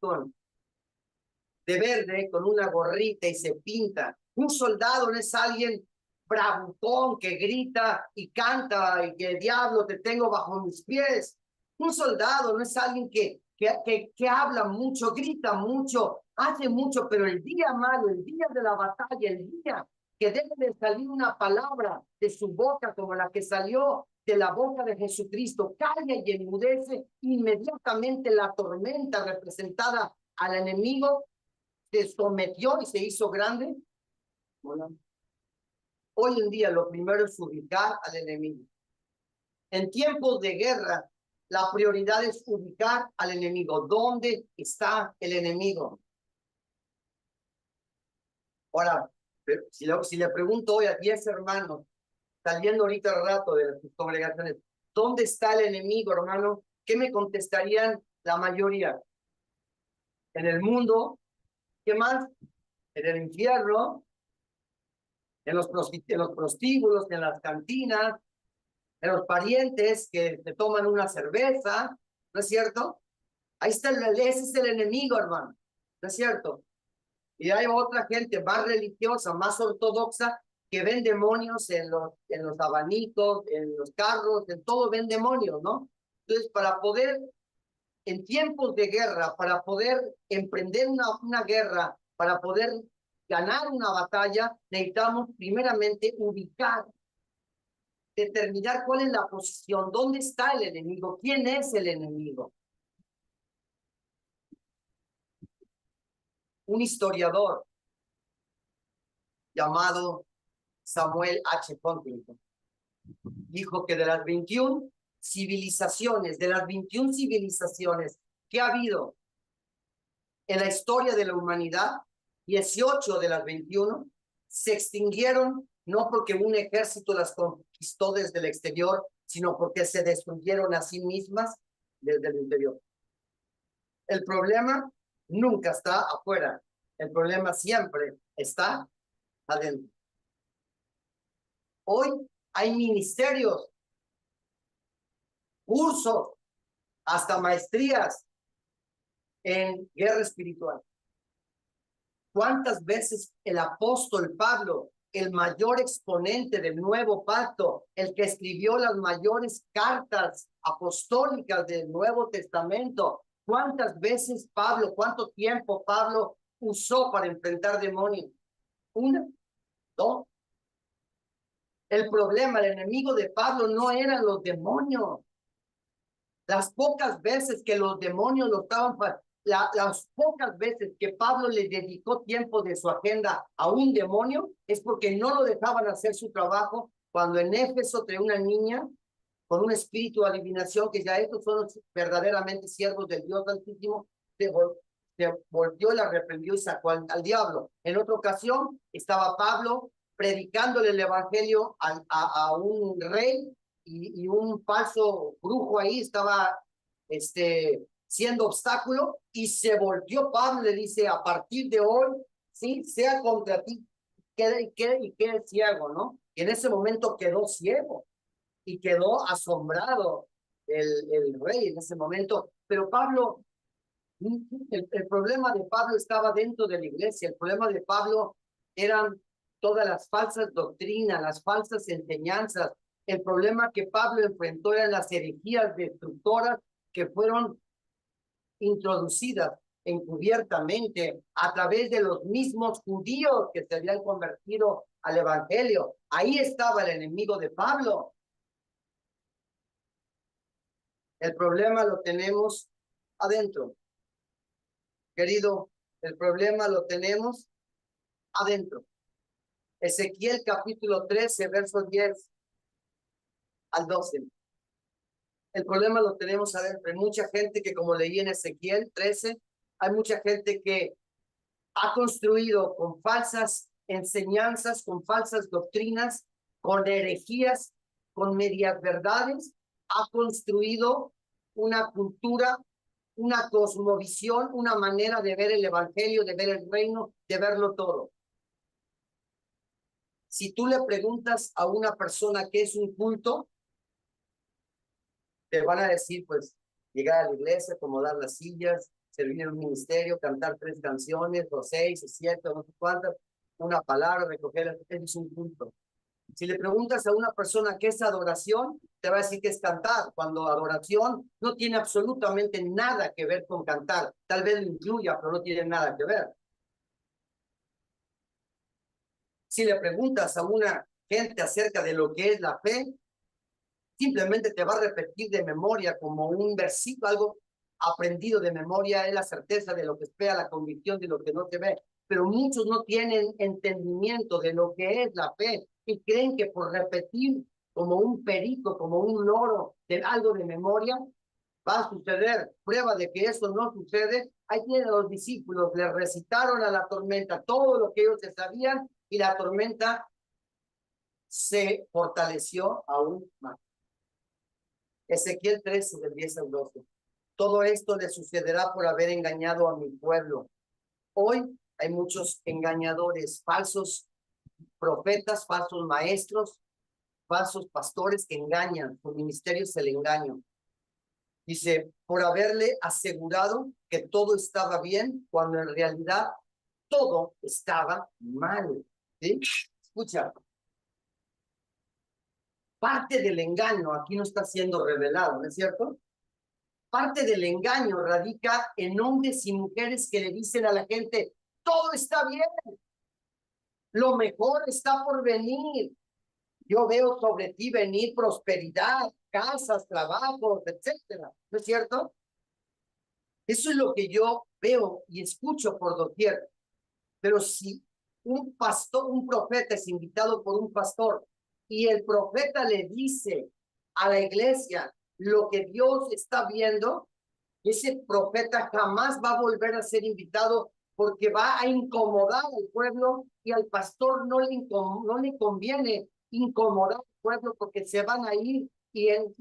de verde, con una gorrita y se pinta. Un soldado no es alguien bravucón que grita y canta y que diablo te tengo bajo mis pies. Un soldado no es alguien que habla mucho, grita mucho, hace mucho, pero el día malo, el día de la batalla, el día que debe de salir una palabra de su boca como la que salió de la boca de Jesucristo, calla y enmudece, inmediatamente la tormenta representada al enemigo se sometió y se hizo grande. Bueno, hoy en día lo primero es ubicar al enemigo. En tiempos de guerra, la prioridad es ubicar al enemigo. ¿Dónde está el enemigo? Ahora, si le pregunto hoy a 10 hermanos, saliendo ahorita al rato de sus congregaciones, ¿dónde está el enemigo, hermano? ¿Qué me contestarían la mayoría? En el mundo. ¿Qué más? En el infierno, en los prostíbulos, en las cantinas, en los parientes que te toman una cerveza, ¿no es cierto? Ahí está, ese es el enemigo, hermano, ¿no es cierto? Y hay otra gente más religiosa, más ortodoxa, que ven demonios en los abanicos, en los carros, en todo ven demonios, ¿no? Entonces, para poder, en tiempos de guerra, para poder emprender una guerra, para poder ganar una batalla, necesitamos primeramente ubicar, determinar cuál es la posición, dónde está el enemigo, quién es el enemigo. Un historiador llamado Samuel H. Huntington. Dijo que de las 21 civilizaciones, que ha habido en la historia de la humanidad, 18 de las 21 se extinguieron no porque un ejército las conquistó desde el exterior, sino porque se destruyeron a sí mismas desde el interior. El problema nunca está afuera, el problema siempre está adentro. Hoy hay ministerios, cursos, hasta maestrías en guerra espiritual. ¿Cuántas veces el apóstol Pablo, el mayor exponente del nuevo pacto, el que escribió las mayores cartas apostólicas del Nuevo Testamento, cuántas veces Pablo, cuánto tiempo Pablo usó para enfrentar demonios? Una, dos. El problema, el enemigo de Pablo no eran los demonios. Las pocas veces que los demonios lo estaban, las pocas veces que Pablo le dedicó tiempo de su agenda a un demonio, es porque no lo dejaban hacer su trabajo. Cuando en Éfeso traía una niña con un espíritu de adivinación, que ya estos son los verdaderamente siervos del Dios Altísimo, se volvió, la reprendió y sacó al diablo. En otra ocasión estaba Pablo predicándole el evangelio a un rey, y un falso brujo ahí estaba siendo obstáculo, y se volvió Pablo y le dice: a partir de hoy, sí, sea contra ti, quede ciego, ¿no? Y en ese momento quedó ciego y quedó asombrado el rey en ese momento. Pero Pablo, el problema de Pablo estaba dentro de la iglesia. El problema de Pablo eran todas las falsas doctrinas, las falsas enseñanzas. El problema que Pablo enfrentó eran las herejías destructoras que fueron introducidas encubiertamente a través de los mismos judíos que se habían convertido al evangelio. Ahí estaba el enemigo de Pablo. El problema lo tenemos adentro. Querido, el problema lo tenemos adentro. Ezequiel capítulo 13, versos 10 al 12. El problema lo tenemos adentro. Hay mucha gente que, como leí en Ezequiel 13, hay mucha gente que ha construido con falsas enseñanzas, con falsas doctrinas, con herejías, con medias verdades, ha construido una cultura, una cosmovisión, una manera de ver el evangelio, de ver el reino, de verlo todo. Si tú le preguntas a una persona qué es un culto, te van a decir, pues, llegar a la iglesia, acomodar las sillas, servir en un ministerio, cantar 3 canciones, o 6, o 7, o no sé cuántas, una palabra, recoger, es un culto. Si le preguntas a una persona qué es adoración, te va a decir que es cantar, cuando adoración no tiene absolutamente nada que ver con cantar. Tal vez lo incluya, pero no tiene nada que ver. Si le preguntas a una gente acerca de lo que es la fe, simplemente te va a repetir de memoria como un versículo, algo aprendido de memoria, es la certeza de lo que espera, la convicción de lo que no se ve. Pero muchos no tienen entendimiento de lo que es la fe y creen que por repetir como un perico, como un loro de algo de memoria, va a suceder. Prueba de que eso no sucede. Ahí tienen los discípulos, le recitaron a la tormenta todo lo que ellos sabían, y la tormenta se fortaleció aún más. Ezequiel 13, del 10 al 12. Todo esto le sucederá por haber engañado a mi pueblo. Hoy hay muchos engañadores, falsos profetas, falsos maestros, falsos pastores que engañan. Su ministerio es el engaño. Dice, por haberle asegurado que todo estaba bien, cuando en realidad todo estaba mal. ¿Sí? Escucha. Parte del engaño aquí no está siendo revelado, ¿no es cierto? Parte del engaño radica en hombres y mujeres que le dicen a la gente: todo está bien, lo mejor está por venir. Yo veo sobre ti venir prosperidad, casas, trabajos, etcétera. ¿No es cierto? Eso es lo que yo veo y escucho por doquier. Pero si un pastor, un profeta es invitado por un pastor y el profeta le dice a la iglesia lo que Dios está viendo, ese profeta jamás va a volver a ser invitado porque va a incomodar al pueblo y al pastor no le conviene incomodar al pueblo porque se van a ir y en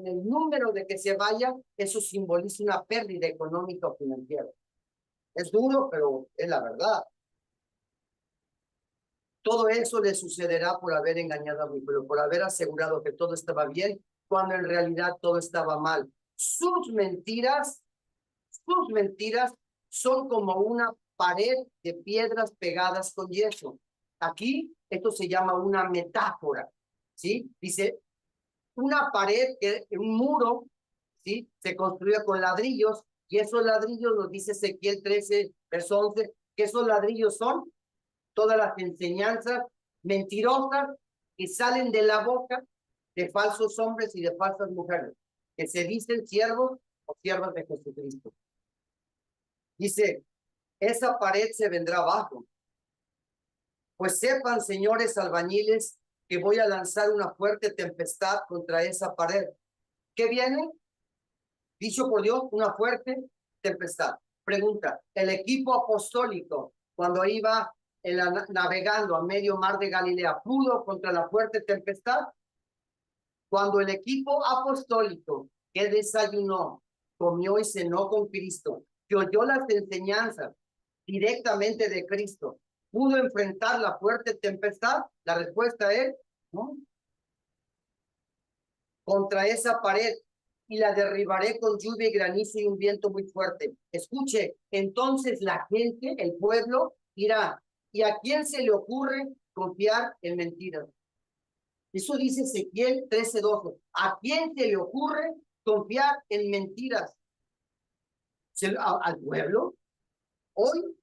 el número de que se vayan, eso simboliza una pérdida económica o financiera. Es duro, pero es la verdad. Todo eso le sucederá por haber engañado a mi pueblo, por haber asegurado que todo estaba bien, cuando en realidad todo estaba mal. Sus mentiras son como una pared de piedras pegadas con yeso. Aquí esto se llama una metáfora, ¿sí? Dice, una pared, un muro, ¿sí? Se construye con ladrillos y esos ladrillos, nos dice Ezequiel 13, verso 11, que esos ladrillos son todas las enseñanzas mentirosas que salen de la boca de falsos hombres y de falsas mujeres, que se dicen siervos o siervas de Jesucristo. Dice, esa pared se vendrá abajo. Pues sepan, señores albañiles, que voy a lanzar una fuerte tempestad contra esa pared. ¿Qué viene? Dicho por Dios, una fuerte tempestad. Pregunta, ¿el equipo apostólico, cuando iba navegando a medio mar de Galilea, pudo contra la fuerte tempestad? Cuando el equipo apostólico que desayunó, comió y cenó con Cristo, que oyó las enseñanzas directamente de Cristo, ¿pudo enfrentar la fuerte tempestad? La respuesta es no. Contra esa pared y la derribaré con lluvia y granizo y un viento muy fuerte. Escuche, entonces la gente, el pueblo, dirá, ¿y a quién se le ocurre confiar en mentiras? Eso dice Ezequiel 13:12. ¿A quién se le ocurre confiar en mentiras? ¿Al pueblo? Hoy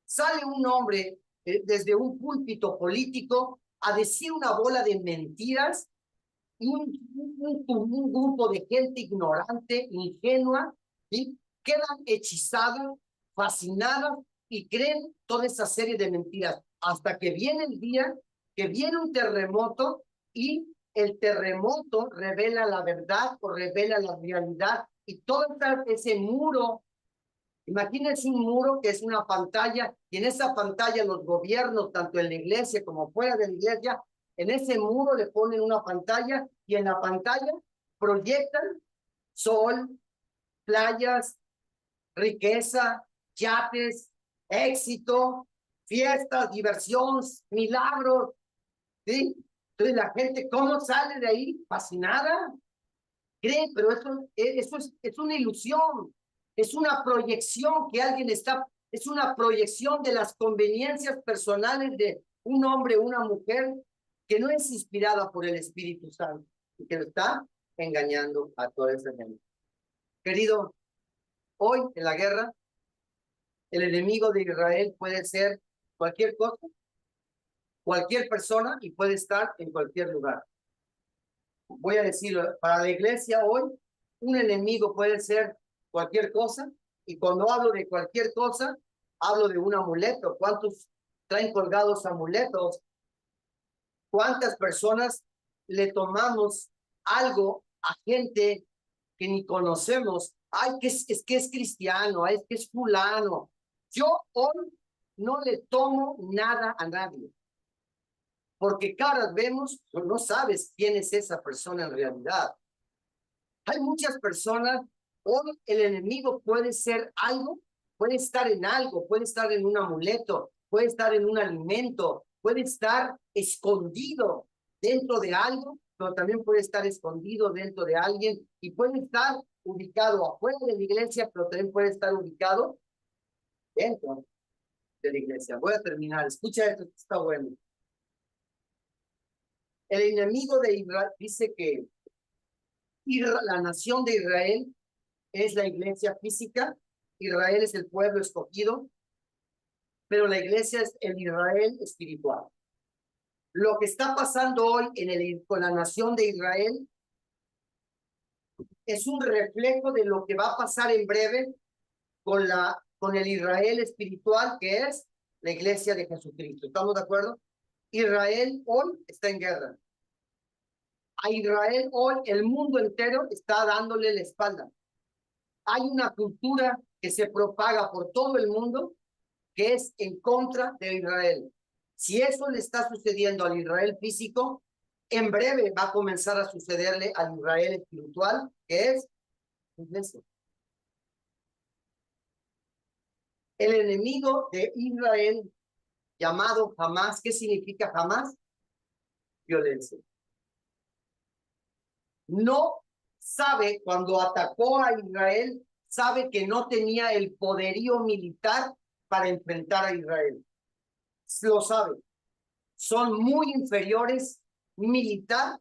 sale un hombre desde un púlpito político a decir una bola de mentiras y un grupo de gente ignorante, ingenua, ¿sí? Quedan hechizadas, fascinadas y creen toda esa serie de mentiras hasta que viene el día que viene un terremoto y el terremoto revela la verdad o revela la realidad y todo ese muro. Imagínense un muro que es una pantalla y en esa pantalla los gobiernos, tanto en la iglesia como fuera de la iglesia, en ese muro le ponen una pantalla y en la pantalla proyectan sol, playas, riqueza, yates, éxito, fiestas, diversión, milagros, ¿sí? Entonces la gente, ¿cómo sale de ahí? Fascinada. Cree, pero eso es una ilusión, es una proyección que alguien está, es una proyección de las conveniencias personales de un hombre o una mujer que no es inspirada por el Espíritu Santo y que lo está engañando a toda esa gente. Querido, hoy en la guerra, el enemigo de Israel puede ser cualquier cosa, cualquier persona y puede estar en cualquier lugar. Voy a decirlo, para la iglesia hoy, un enemigo puede ser cualquier cosa, y cuando hablo de cualquier cosa, hablo de un amuleto. ¿Cuántos traen colgados amuletos? ¿Cuántas personas le tomamos algo a gente que ni conocemos? Ay, es que es cristiano, ay, es que es fulano. Yo hoy no le tomo nada a nadie. Porque caras vemos, no sabes quién es esa persona en realidad. Hay muchas personas, hoy el enemigo puede ser algo, puede estar en algo, puede estar en un amuleto, puede estar en un alimento, puede estar escondido dentro de algo, pero también puede estar escondido dentro de alguien y puede estar ubicado afuera de la iglesia, pero también puede estar ubicado dentro de la iglesia. Voy a terminar, escucha esto, está bueno. El enemigo de Israel dice que la nación de Israel es la iglesia física, Israel es el pueblo escogido, pero la iglesia es el Israel espiritual. Lo que está pasando hoy con la nación de Israel es un reflejo de lo que va a pasar en breve con el Israel espiritual, que es la iglesia de Jesucristo. ¿Estamos de acuerdo? Israel hoy está en guerra. A Israel hoy el mundo entero está dándole la espalda. Hay una cultura que se propaga por todo el mundo que es en contra de Israel. Si eso le está sucediendo al Israel físico, en breve va a comenzar a sucederle al Israel espiritual, que es la iglesia. El enemigo de Israel, llamado Hamás, ¿qué significa Hamás? Violencia. No sabe, cuando atacó a Israel, sabe que no tenía el poderío militar para enfrentar a Israel. Lo sabe. Son muy inferiores militar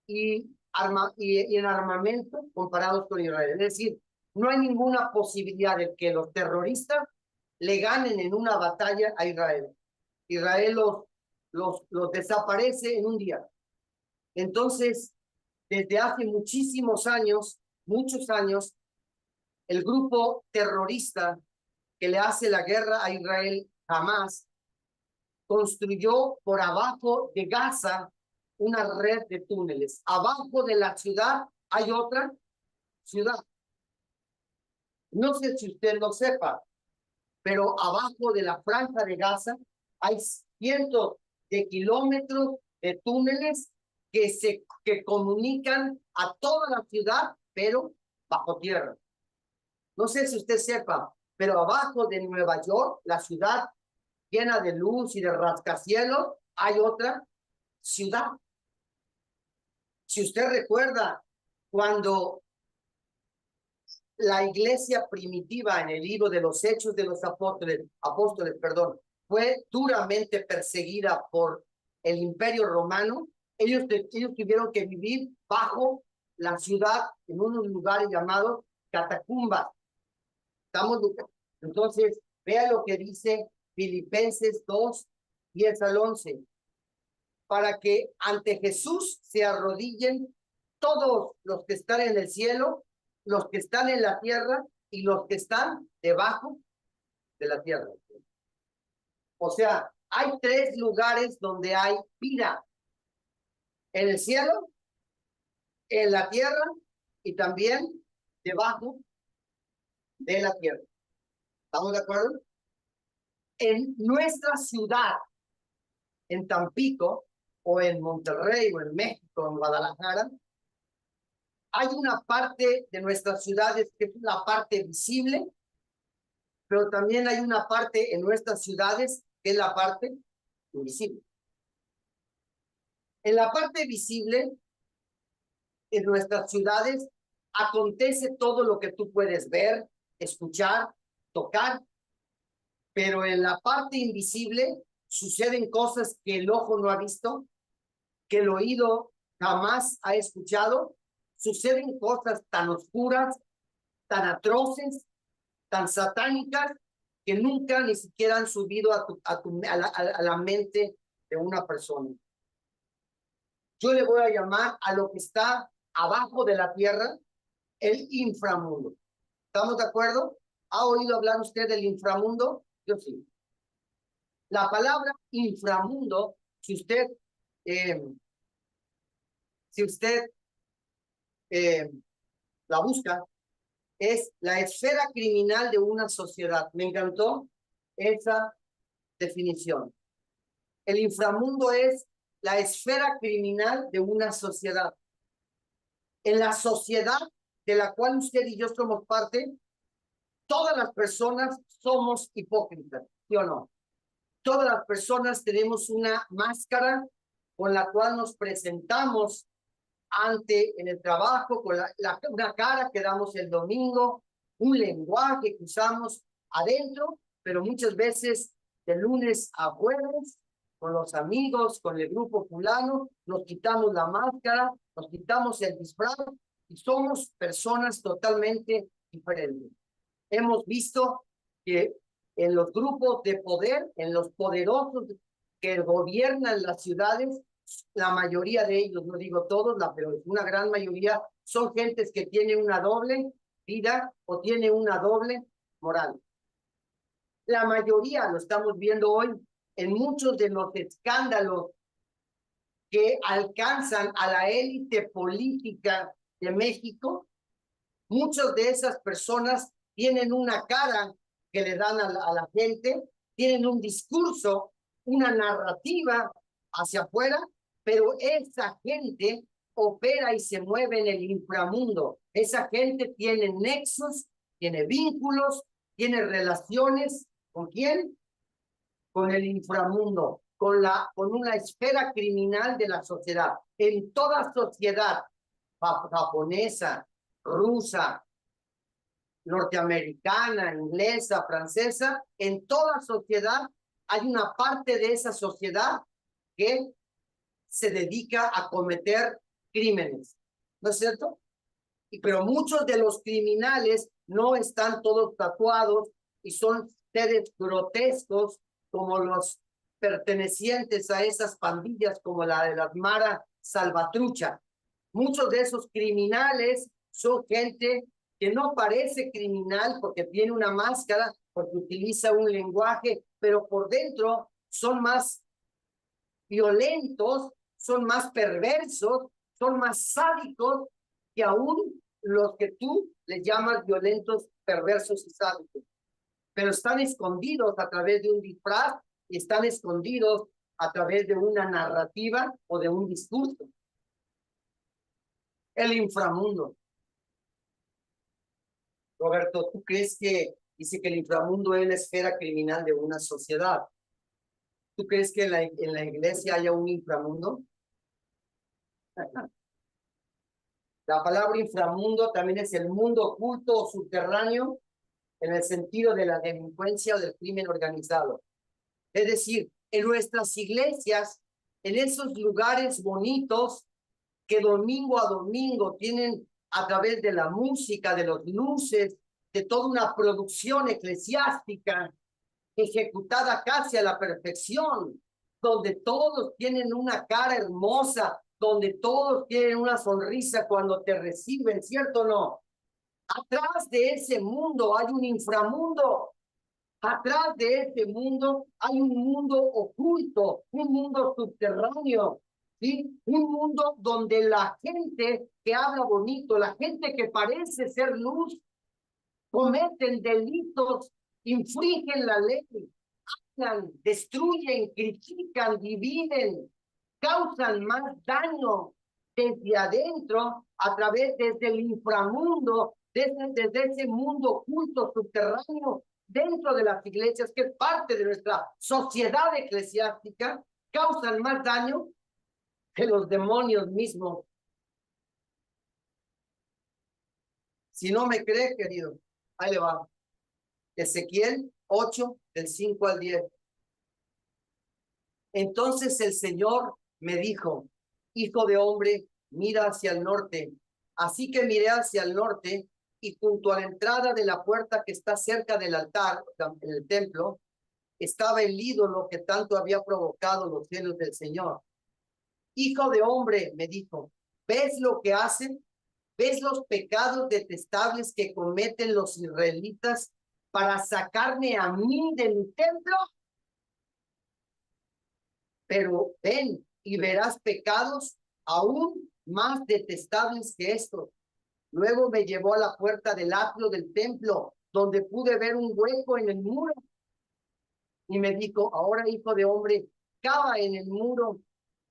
y en armamento comparados con Israel. Es decir, no hay ninguna posibilidad de que los terroristas le ganen en una batalla a Israel. Israel los desaparece en un día. Entonces, desde hace muchísimos años, muchos años, el grupo terrorista que le hace la guerra a Israel, Hamás, construyó por abajo de Gaza una red de túneles. Abajo de la ciudad hay otra ciudad. No sé si usted lo sepa, pero abajo de la franja de Gaza hay cientos de kilómetros de túneles que comunican a toda la ciudad, pero bajo tierra. No sé si usted sepa, pero abajo de Nueva York, la ciudad llena de luz y de rascacielos, hay otra ciudad. Si usted recuerda, cuando la iglesia primitiva en el libro de los Hechos de los apóstoles, fue duramente perseguida por el Imperio Romano, ellos tuvieron que vivir bajo la ciudad en unos lugares llamados catacumbas. Entonces, vea lo que dice Filipenses 2, 10 al 11. Para que ante Jesús se arrodillen todos los que están en el cielo, los que están en la tierra y los que están debajo de la tierra. O sea, hay tres lugares donde hay vida: en el cielo, en la tierra y también debajo de la tierra. ¿Estamos de acuerdo? En nuestra ciudad, en Tampico, o en Monterrey, o en México, en Guadalajara, hay una parte de nuestras ciudades que es la parte visible, pero también hay una parte en nuestras ciudades que es la parte invisible. En la parte visible, en nuestras ciudades, acontece todo lo que tú puedes ver, escuchar, tocar, pero en la parte invisible suceden cosas que el ojo no ha visto, que el oído jamás ha escuchado. Suceden cosas tan oscuras, tan atroces, tan satánicas, que nunca ni siquiera han subido a la mente de una persona. Yo le voy a llamar a lo que está abajo de la tierra el inframundo. ¿Estamos de acuerdo? ¿Ha oído hablar usted del inframundo? Yo sí. La palabra inframundo, si usted la busca, es la esfera criminal de una sociedad. Me encantó esa definición. El inframundo es la esfera criminal de una sociedad. En la sociedad de la cual usted y yo somos parte, todas las personas somos hipócritas, ¿sí o no? Todas las personas tenemos una máscara con la cual nos presentamos en el trabajo, con una cara que damos el domingo, un lenguaje que usamos adentro, pero muchas veces de lunes a jueves, con los amigos, con el grupo fulano, nos quitamos la máscara, nos quitamos el disfraz y somos personas totalmente diferentes. Hemos visto que en los grupos de poder, en los poderosos que gobiernan las ciudades, la mayoría de ellos, no digo todos, pero una gran mayoría, son gentes que tienen una doble vida o tienen una doble moral. La mayoría, lo estamos viendo hoy, en muchos de los escándalos que alcanzan a la élite política de México, muchas de esas personas tienen una cara que le dan a la gente, tienen un discurso, una narrativa hacia afuera, pero esa gente opera y se mueve en el inframundo. Esa gente tiene nexos, tiene vínculos, tiene relaciones. ¿Con quién? Con el inframundo, con una esfera criminal de la sociedad. En toda sociedad japonesa, rusa, norteamericana, inglesa, francesa, en toda sociedad hay una parte de esa sociedad que se dedica a cometer crímenes, ¿no es cierto? Pero muchos de los criminales no están todos tatuados y son seres grotescos como los pertenecientes a esas pandillas como la de las Mara Salvatrucha. Muchos de esos criminales son gente que no parece criminal porque tiene una máscara, porque utiliza un lenguaje, pero por dentro son más violentos, son más perversos, son más sádicos que aún los que tú les llamas violentos, perversos y sádicos. Pero están escondidos a través de un disfraz y están escondidos a través de una narrativa o de un discurso. El inframundo. Roberto, ¿tú crees que dice que el inframundo es la esfera criminal de una sociedad? ¿Tú crees que en la iglesia haya un inframundo? La palabra inframundo también es el mundo oculto o subterráneo en el sentido de la delincuencia o del crimen organizado. Es decir, en nuestras iglesias, en esos lugares bonitos que domingo a domingo tienen a través de la música, de los luces, de toda una producción eclesiástica ejecutada casi a la perfección, donde todos tienen una cara hermosa, donde todos tienen una sonrisa cuando te reciben, ¿cierto o no? Atrás de ese mundo hay un inframundo. Atrás de ese mundo hay un mundo oculto, un mundo subterráneo, ¿sí? Un mundo donde la gente que habla bonito, la gente que parece ser luz, cometen delitos, infringen la ley, destruyen, critican, dividen, causan más daño desde adentro, a través desde el inframundo, desde ese mundo oculto, subterráneo, dentro de las iglesias, que es parte de nuestra sociedad eclesiástica, causan más daño que los demonios mismos. Si no me cree, querido, ahí le va. Ezequiel 8, del 5 al 10. Entonces el Señor me dijo, hijo de hombre, mira hacia el norte. Así que miré hacia el norte y junto a la entrada de la puerta que está cerca del altar, en el templo, estaba el ídolo que tanto había provocado los celos del Señor. Hijo de hombre, me dijo, ¿ves lo que hacen? ¿Ves los pecados detestables que cometen los israelitas para sacarme a mí de mi templo? Pero ven y verás pecados aún más detestables que estos. Luego me llevó a la puerta del atrio del templo, donde pude ver un hueco en el muro. Y me dijo, ahora hijo de hombre, cava en el muro.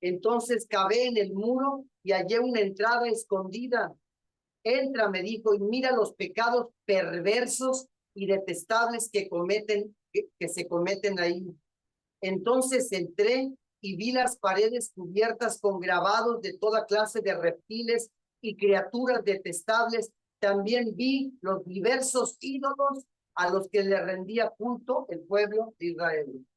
Entonces cavé en el muro y hallé una entrada escondida. Entra, me dijo, y mira los pecados perversos y detestables que se cometen ahí. Entonces entré y vi las paredes cubiertas con grabados de toda clase de reptiles y criaturas detestables. También vi los diversos ídolos a los que le rendía culto el pueblo de Israel.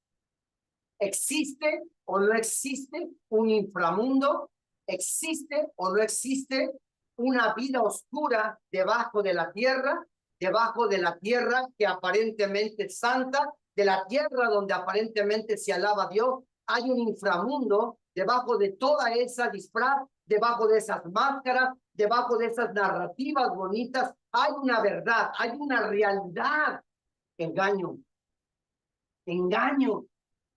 ¿Existe o no existe un inframundo? ¿Existe o no existe una vida oscura debajo de la tierra? Debajo de la tierra que aparentemente es santa, de la tierra donde aparentemente se alaba a Dios, hay un inframundo debajo de toda esa disfraz, debajo de esas máscaras, debajo de esas narrativas bonitas, hay una verdad, hay una realidad. Engaño, engaño.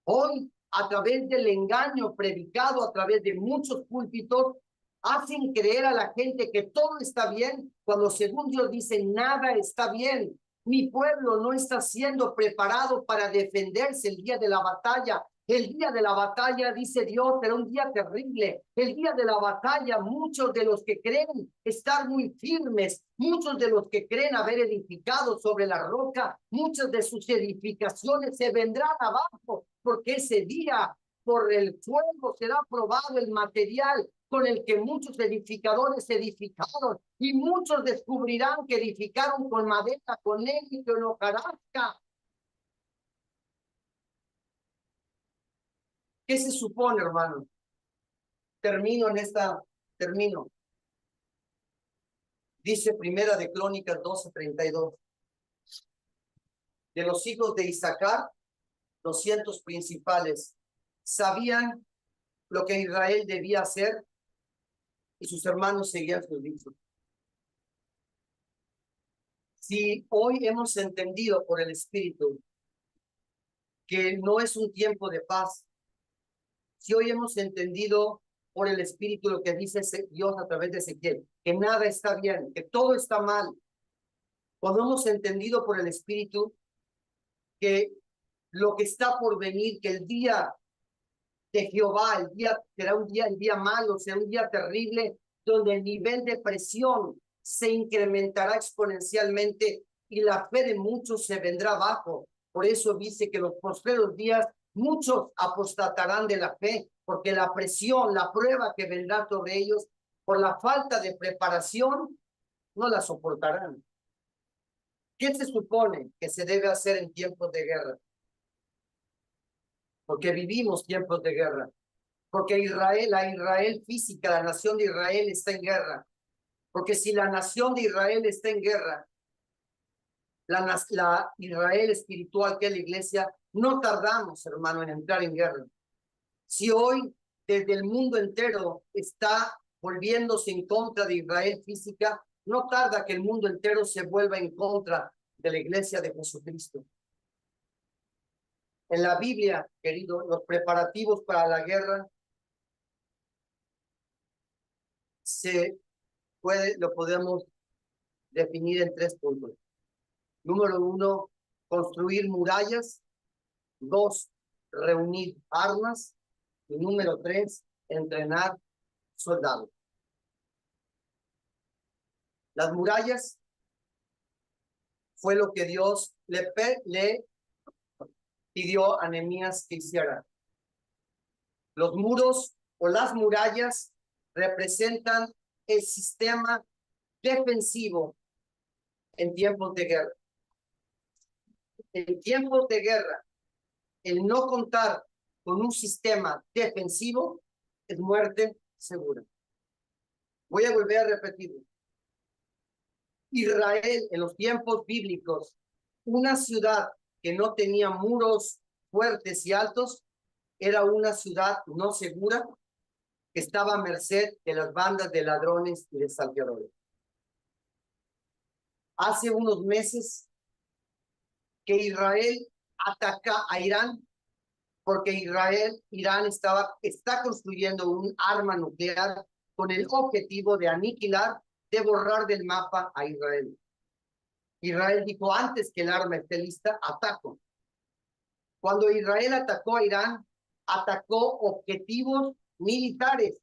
Hoy, a través del engaño predicado a través de muchos púlpitos, hacen creer a la gente que todo está bien, cuando según Dios dice, nada está bien. Mi pueblo no está siendo preparado para defenderse el día de la batalla. El día de la batalla, dice Dios, será un día terrible. El día de la batalla, muchos de los que creen estar muy firmes, muchos de los que creen haber edificado sobre la roca, muchas de sus edificaciones se vendrán abajo, porque ese día por el fuego será probado el material con el que muchos edificadores edificaron, y muchos descubrirán que edificaron con madera, con éxito, con hojarasca. ¿Qué se supone, hermano? Termino. Dice Primera de Crónicas 12:32. De los hijos de Isaacar, 200 principales sabían lo que Israel debía hacer, y sus hermanos seguían sus dichos. Si hoy hemos entendido por el Espíritu que no es un tiempo de paz, si hoy hemos entendido por el Espíritu lo que dice Dios a través de Ezequiel, que nada está bien, que todo está mal, cuando hemos entendido por el Espíritu que lo que está por venir, que el día de Jehová, el día será el día malo, será un día terrible, donde el nivel de presión se incrementará exponencialmente y la fe de muchos se vendrá abajo. Por eso dice que los postreros días muchos apostatarán de la fe, porque la presión, la prueba que vendrá sobre ellos por la falta de preparación, no la soportarán. ¿Qué se supone que se debe hacer en tiempos de guerra? Porque vivimos tiempos de guerra. Porque la Israel física, la nación de Israel está en guerra. Porque si la nación de Israel está en guerra, la Israel espiritual, que es la iglesia, no tardamos, hermano, en entrar en guerra. Si hoy desde el mundo entero está volviéndose en contra de Israel física, no tarda que el mundo entero se vuelva en contra de la iglesia de Jesucristo. En la Biblia, querido, los preparativos para la guerra lo podemos definir en 3 puntos. Número 1, construir murallas. 2, reunir armas. Y número 3, entrenar soldados. Las murallas fue lo que Dios le pidió a Nehemías que hiciera. Los muros o las murallas representan el sistema defensivo en tiempos de guerra. En tiempos de guerra, el no contar con un sistema defensivo es muerte segura. Voy a volver a repetirlo. Israel, en los tiempos bíblicos, una ciudad que no tenía muros fuertes y altos, era una ciudad no segura, que estaba a merced de las bandas de ladrones y de salteadores. Hace unos meses que Israel ataca a Irán, porque Irán está construyendo un arma nuclear con el objetivo de aniquilar, de borrar del mapa a Israel. Israel dijo, antes que el arma esté lista, ataco. Cuando Israel atacó a Irán, atacó objetivos militares.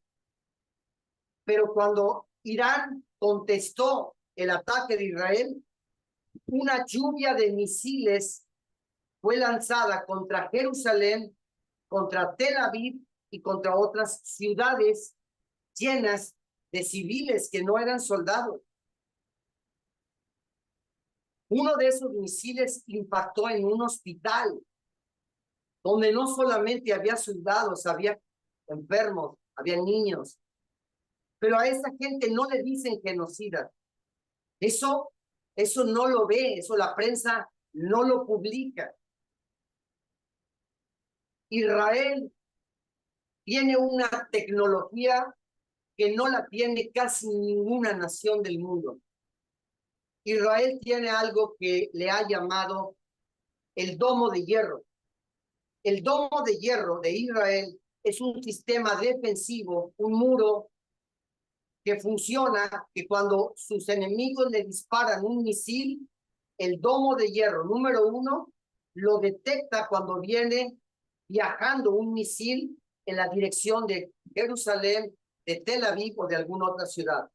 Pero cuando Irán contestó el ataque de Israel, una lluvia de misiles fue lanzada contra Jerusalén, contra Tel Aviv y contra otras ciudades llenas de civiles que no eran soldados. Uno de esos misiles impactó en un hospital donde no solamente había soldados, había enfermos, había niños. Pero a esa gente no le dicen genocida. Eso no lo ve, eso la prensa no lo publica. Israel tiene una tecnología que no la tiene casi ninguna nación del mundo. Israel tiene algo que le ha llamado el domo de hierro. El domo de hierro de Israel es un sistema defensivo, un muro que funciona, que cuando sus enemigos le disparan un misil, el domo de hierro número 1 lo detecta cuando viene viajando un misil en la dirección de Jerusalén, de Tel Aviv o de alguna otra ciudad.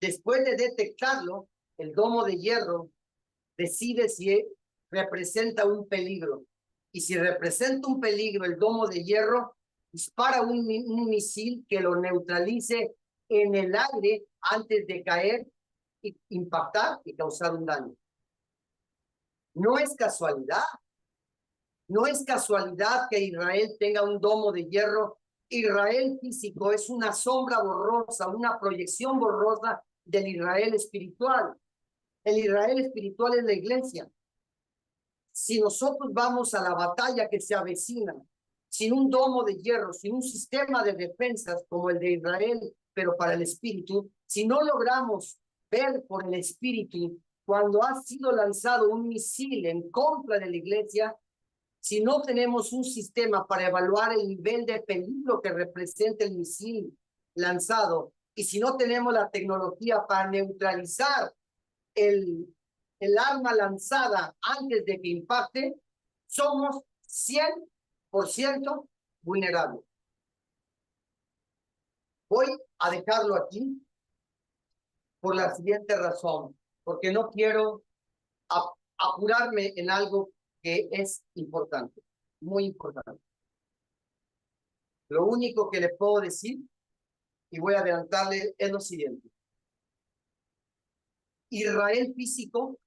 Después de detectarlo, el domo de hierro decide si representa un peligro. Y si representa un peligro, el domo de hierro dispara un misil que lo neutralice en el aire antes de caer, impactar y causar un daño. No es casualidad. No es casualidad que Israel tenga un domo de hierro. Israel físico es una sombra borrosa, una proyección borrosa del Israel espiritual. El Israel espiritual es la iglesia. Si nosotros vamos a la batalla que se avecina, sin un domo de hierro, sin un sistema de defensas como el de Israel, pero para el espíritu, si no logramos ver por el espíritu cuando ha sido lanzado un misil en contra de la iglesia, si no tenemos un sistema para evaluar el nivel de peligro que representa el misil lanzado, y si no tenemos la tecnología para neutralizar el arma lanzada antes de que impacte, somos 100% vulnerables. Voy a dejarlo aquí por la siguiente razón, porque no quiero apurarme en algo que es importante, muy importante. Lo único que le puedo decir, y voy a adelantarle, es lo siguiente. Israel físico,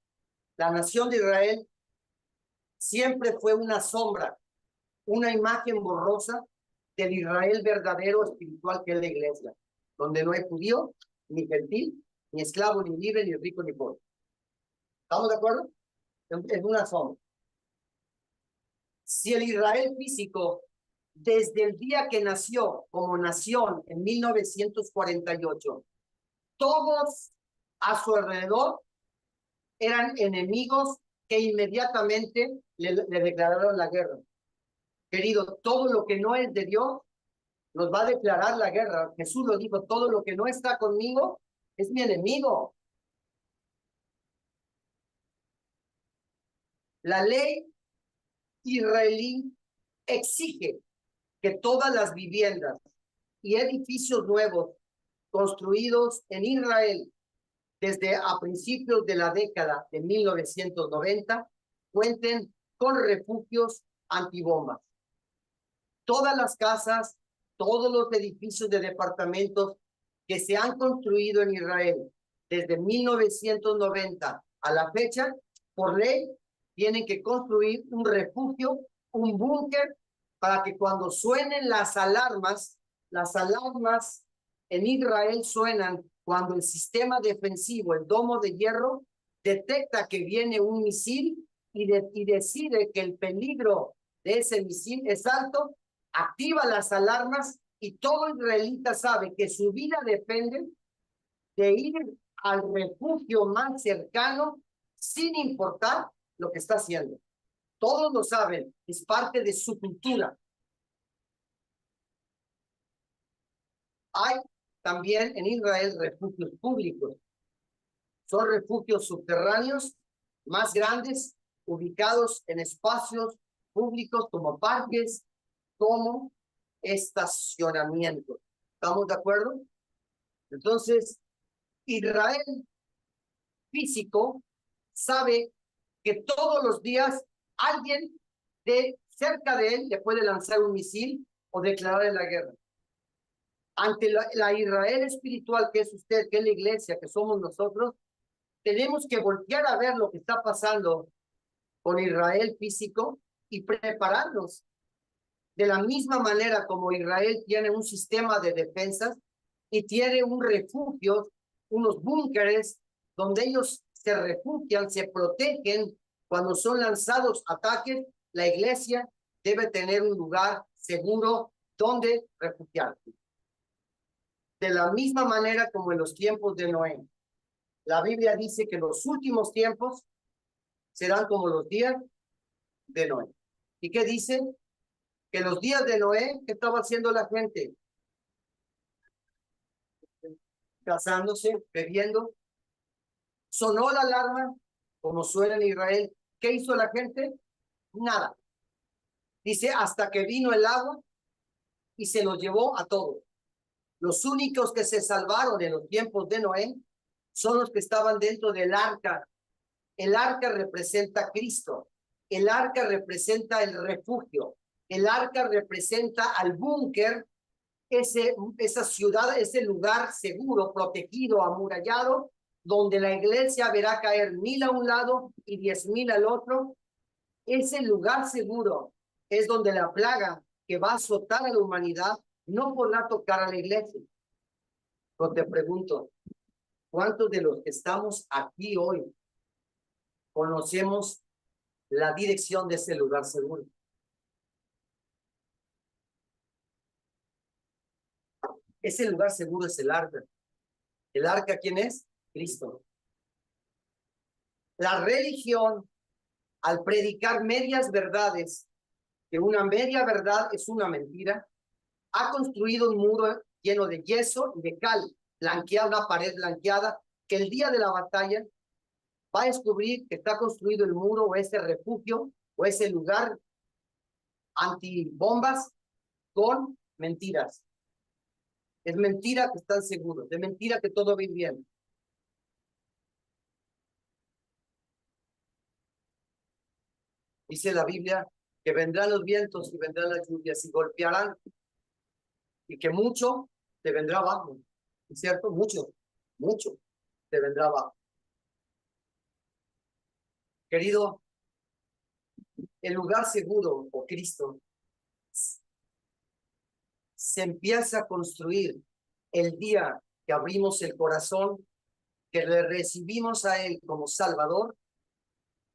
la nación de Israel, siempre fue una sombra, una imagen borrosa del Israel verdadero espiritual que es la iglesia, donde no hay judío, ni gentil, ni esclavo, ni libre, ni rico, ni pobre. ¿Estamos de acuerdo? Es una sombra. Si el Israel físico, desde el día que nació como nación en 1948, todos a su alrededor eran enemigos que inmediatamente le declararon la guerra. Querido, todo lo que no es de Dios nos va a declarar la guerra. Jesús lo dijo, todo lo que no está conmigo es mi enemigo. La ley israelí exige que todas las viviendas y edificios nuevos construidos en Israel desde a principios de la década de 1990 cuenten con refugios antibombas. Todas las casas, todos los edificios de departamentos que se han construido en Israel desde 1990 a la fecha, por ley, tienen que construir un refugio, un búnker, para que cuando suenen las alarmas en Israel suenan cuando el sistema defensivo, el domo de hierro, detecta que viene un misil y decide que el peligro de ese misil es alto, activa las alarmas y todo israelita sabe que su vida depende de ir al refugio más cercano sin importar lo que está haciendo. Todos lo saben, es parte de su cultura. Hay también en Israel refugios públicos. Son refugios subterráneos más grandes, ubicados en espacios públicos como parques, como estacionamientos. ¿Estamos de acuerdo? Entonces, Israel físico sabe que todos los días alguien de cerca de él le puede lanzar un misil o declararle la guerra. Ante la Israel espiritual que es usted, que es la iglesia, que somos nosotros, tenemos que voltear a ver lo que está pasando con Israel físico y prepararnos. De la misma manera como Israel tiene un sistema de defensas y tiene un refugio, unos búnkeres donde ellos se refugian, se protegen cuando son lanzados ataques, la iglesia debe tener un lugar seguro donde refugiarse. De la misma manera como en los tiempos de Noé. La Biblia dice que los últimos tiempos serán como los días de Noé. ¿Y qué dice? que los días de Noé, ¿qué estaba haciendo la gente? Casándose, bebiendo. Sonó la alarma, como suena en Israel. ¿Qué hizo la gente? Nada. Dice, hasta que vino el agua y se los llevó a todos. Los únicos que se salvaron en los tiempos de Noé son los que estaban dentro del arca. El arca representa a Cristo. El arca representa el refugio. El arca representa al búnker, esa ciudad, ese lugar seguro, protegido, amurallado, donde la iglesia verá caer 1000 a un lado y 10,000 al otro. Ese lugar seguro es donde la plaga que va a azotar a la humanidad no podrá tocar a la iglesia. Pero te pregunto, ¿cuántos de los que estamos aquí hoy conocemos la dirección de ese lugar seguro? Ese lugar seguro es el arca. ¿El arca quién es? Cristo. La religión, al predicar medias verdades, que una media verdad es una mentira, ha construido un muro lleno de yeso y de cal, blanqueada, una pared blanqueada, que el día de la batalla va a descubrir que está construido el muro o ese refugio o ese lugar antibombas con mentiras. Es mentira que están seguros, es mentira que todo va bien. Dice la Biblia que vendrán los vientos y vendrán las lluvias y golpearán, y que mucho te vendrá abajo, ¿es cierto? Mucho, mucho te vendrá abajo. Querido, el lugar seguro, o Cristo, se empieza a construir el día que abrimos el corazón, que le recibimos a Él como Salvador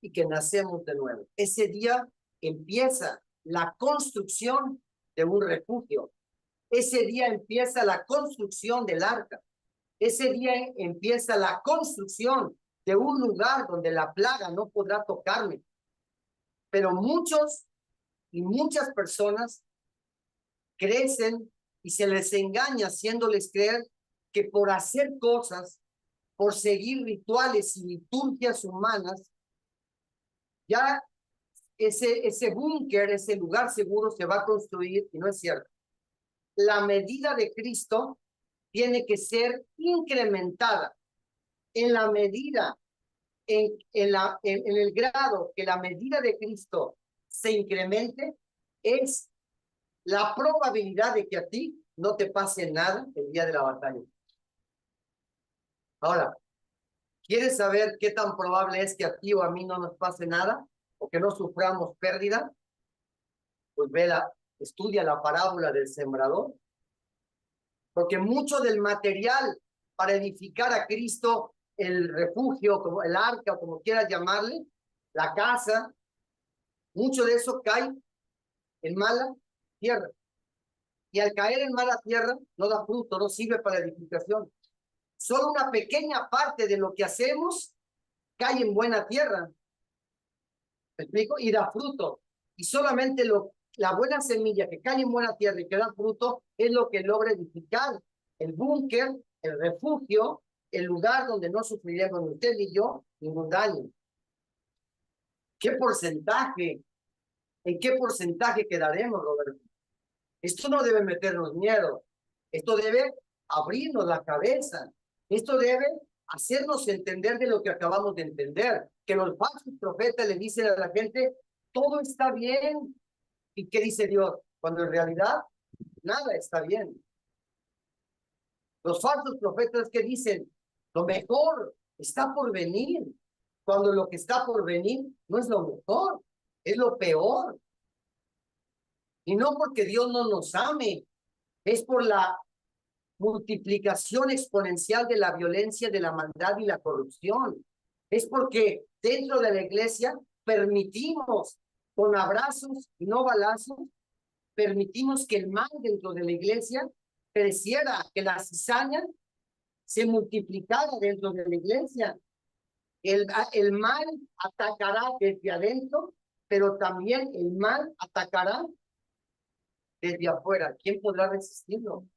y que nacemos de nuevo. Ese día empieza la construcción de un refugio. Ese día empieza la construcción del arca. Ese día empieza la construcción de un lugar donde la plaga no podrá tocarme. Pero muchos y muchas personas crecen y se les engaña haciéndoles creer que por hacer cosas, por seguir rituales y liturgias humanas, ya ese búnker, ese lugar seguro se va a construir, y no es cierto. La medida de Cristo tiene que ser incrementada en la medida, en el grado que la medida de Cristo se incremente, es la probabilidad de que a ti no te pase nada el día de la batalla. Ahora, ¿quieres saber qué tan probable es que a ti o a mí no nos pase nada o que no suframos pérdida? Pues estudia la parábola del sembrador, porque mucho del material para edificar a Cristo, el refugio, como el arca, o como quieras llamarle, la casa, mucho de eso cae en mala tierra. Y al caer en mala tierra, no da fruto, no sirve para edificación. Solo una pequeña parte de lo que hacemos cae en buena tierra. ¿Me explico? Y da fruto. Y solamente la buena semilla que cae en buena tierra y que da fruto es lo que logra edificar el búnker, el refugio, el lugar donde no sufriremos ni usted ni yo ningún daño. ¿Qué porcentaje? ¿En qué porcentaje quedaremos, Roberto? Esto no debe meternos miedo. Esto debe abrirnos la cabeza. Esto debe hacernos entender de lo que acabamos de entender. Que los falsos profetas le dicen a la gente, todo está bien. ¿Y qué dice Dios? Cuando en realidad nada está bien. Los falsos profetas que dicen, lo mejor está por venir. Cuando lo que está por venir no es lo mejor, es lo peor. Y no porque Dios no nos ame, es por la multiplicación exponencial de la violencia, de la maldad y la corrupción. Es porque dentro de la iglesia permitimos, con abrazos y no balazos, permitimos que el mal dentro de la iglesia creciera, que la cizaña se multiplicara dentro de la iglesia. El mal atacará desde adentro, pero también el mal atacará desde afuera, ¿quién podrá resistirlo?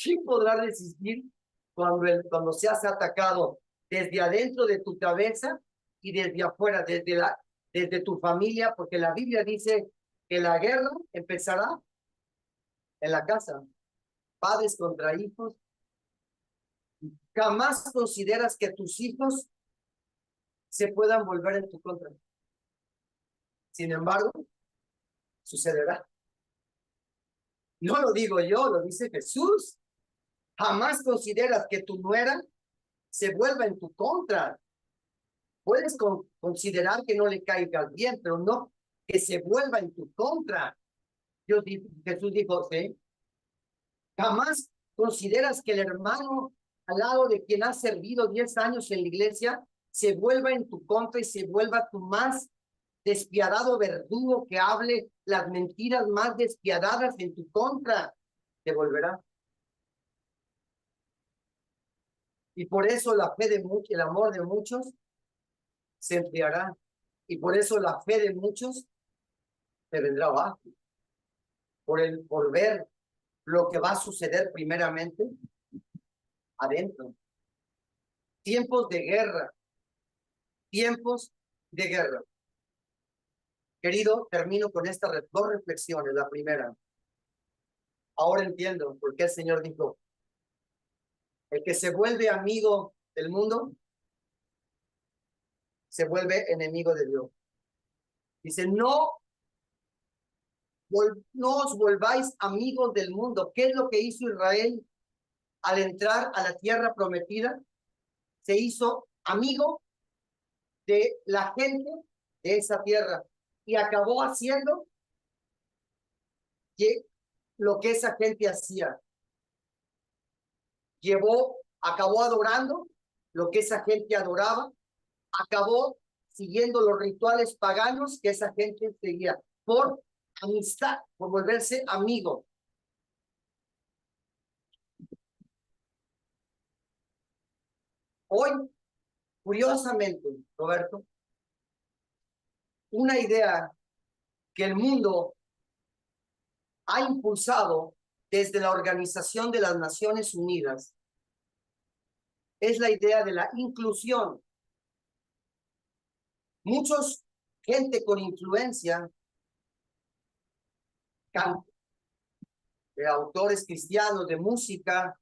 ¿Quién podrá resistir cuando seas atacado desde adentro de tu cabeza y desde afuera, desde tu familia? Porque la Biblia dice que la guerra empezará en la casa, padres contra hijos. Jamás consideras que tus hijos se puedan volver en tu contra. Sin embargo, sucederá. No lo digo yo, lo dice Jesús. Jamás consideras que tu nuera se vuelva en tu contra. Puedes considerar que no le caigas bien, pero no que se vuelva en tu contra. Jesús dijo, ¿sí? Jamás consideras que el hermano al lado de quien has servido 10 años en la iglesia se vuelva en tu contra y se vuelva tu más despiadado verdugo que hable las mentiras más despiadadas en tu contra. Te volverá. Y por eso la fe de muchos, el amor de muchos se enfriará. Y por eso la fe de muchos te vendrá abajo. Por ver lo que va a suceder primeramente adentro. Tiempos de guerra. Tiempos de guerra. Querido, termino con estas dos reflexiones. La primera. Ahora entiendo por qué el Señor dijo, el que se vuelve amigo del mundo, se vuelve enemigo de Dios. Dice, no os volváis amigos del mundo. ¿Qué es lo que hizo Israel al entrar a la tierra prometida? Se hizo amigo de la gente de esa tierra y acabó haciendo lo que esa gente hacía. Acabó adorando lo que esa gente adoraba, acabó siguiendo los rituales paganos que esa gente seguía, por amistad, por volverse amigo. Hoy, curiosamente, Roberto, una idea que el mundo ha impulsado desde la Organización de las Naciones Unidas es la idea de la inclusión. Muchos, gente con influencia, de autores cristianos, de música,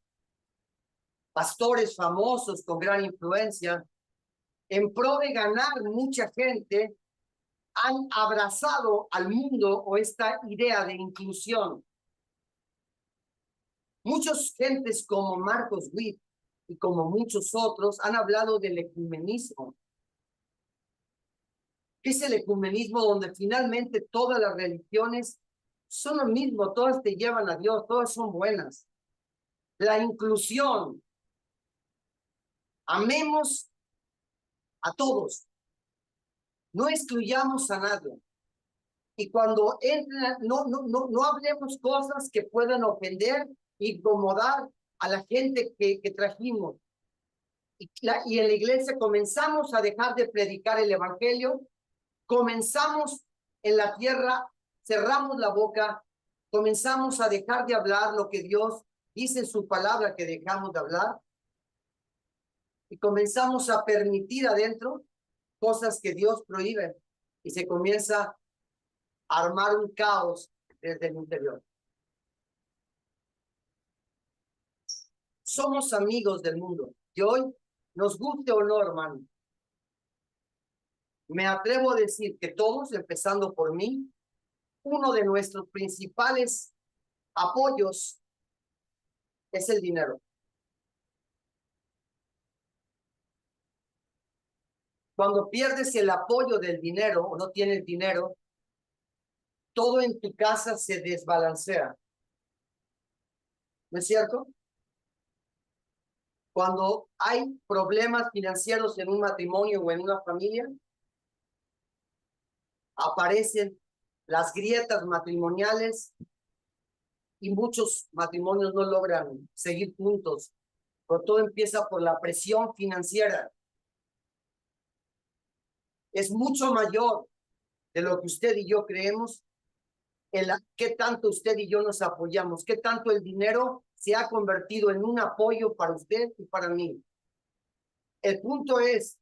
pastores famosos con gran influencia, en pro de ganar mucha gente, han abrazado al mundo o esta idea de inclusión. Muchos gentes como Marcos Witt y como muchos otros han hablado del ecumenismo. Es el ecumenismo donde finalmente todas las religiones son lo mismo, todas te llevan a Dios, todas son buenas. La inclusión. Amemos a todos. No excluyamos a nadie. Y cuando entran, no hablemos cosas que puedan ofender, incomodar a la gente que trajimos. Y en la iglesia comenzamos a dejar de predicar el evangelio, comenzamos en la tierra, cerramos la boca, comenzamos a dejar de hablar lo que Dios dice en su palabra que dejamos de hablar, y comenzamos a permitir adentro cosas que Dios prohíbe, y se comienza a armar un caos desde el interior. Somos amigos del mundo, y hoy, nos guste o no, hermano, me atrevo a decir que todos, empezando por mí, uno de nuestros principales apoyos es el dinero. Cuando pierdes el apoyo del dinero o no tienes dinero, todo en tu casa se desbalancea. ¿No es cierto? Cuando hay problemas financieros en un matrimonio o en una familia, aparecen las grietas matrimoniales y muchos matrimonios no logran seguir juntos. Pero todo empieza por la presión financiera. Es mucho mayor de lo que usted y yo creemos qué tanto usted y yo nos apoyamos, qué tanto el dinero se ha convertido en un apoyo para usted y para mí. El punto es,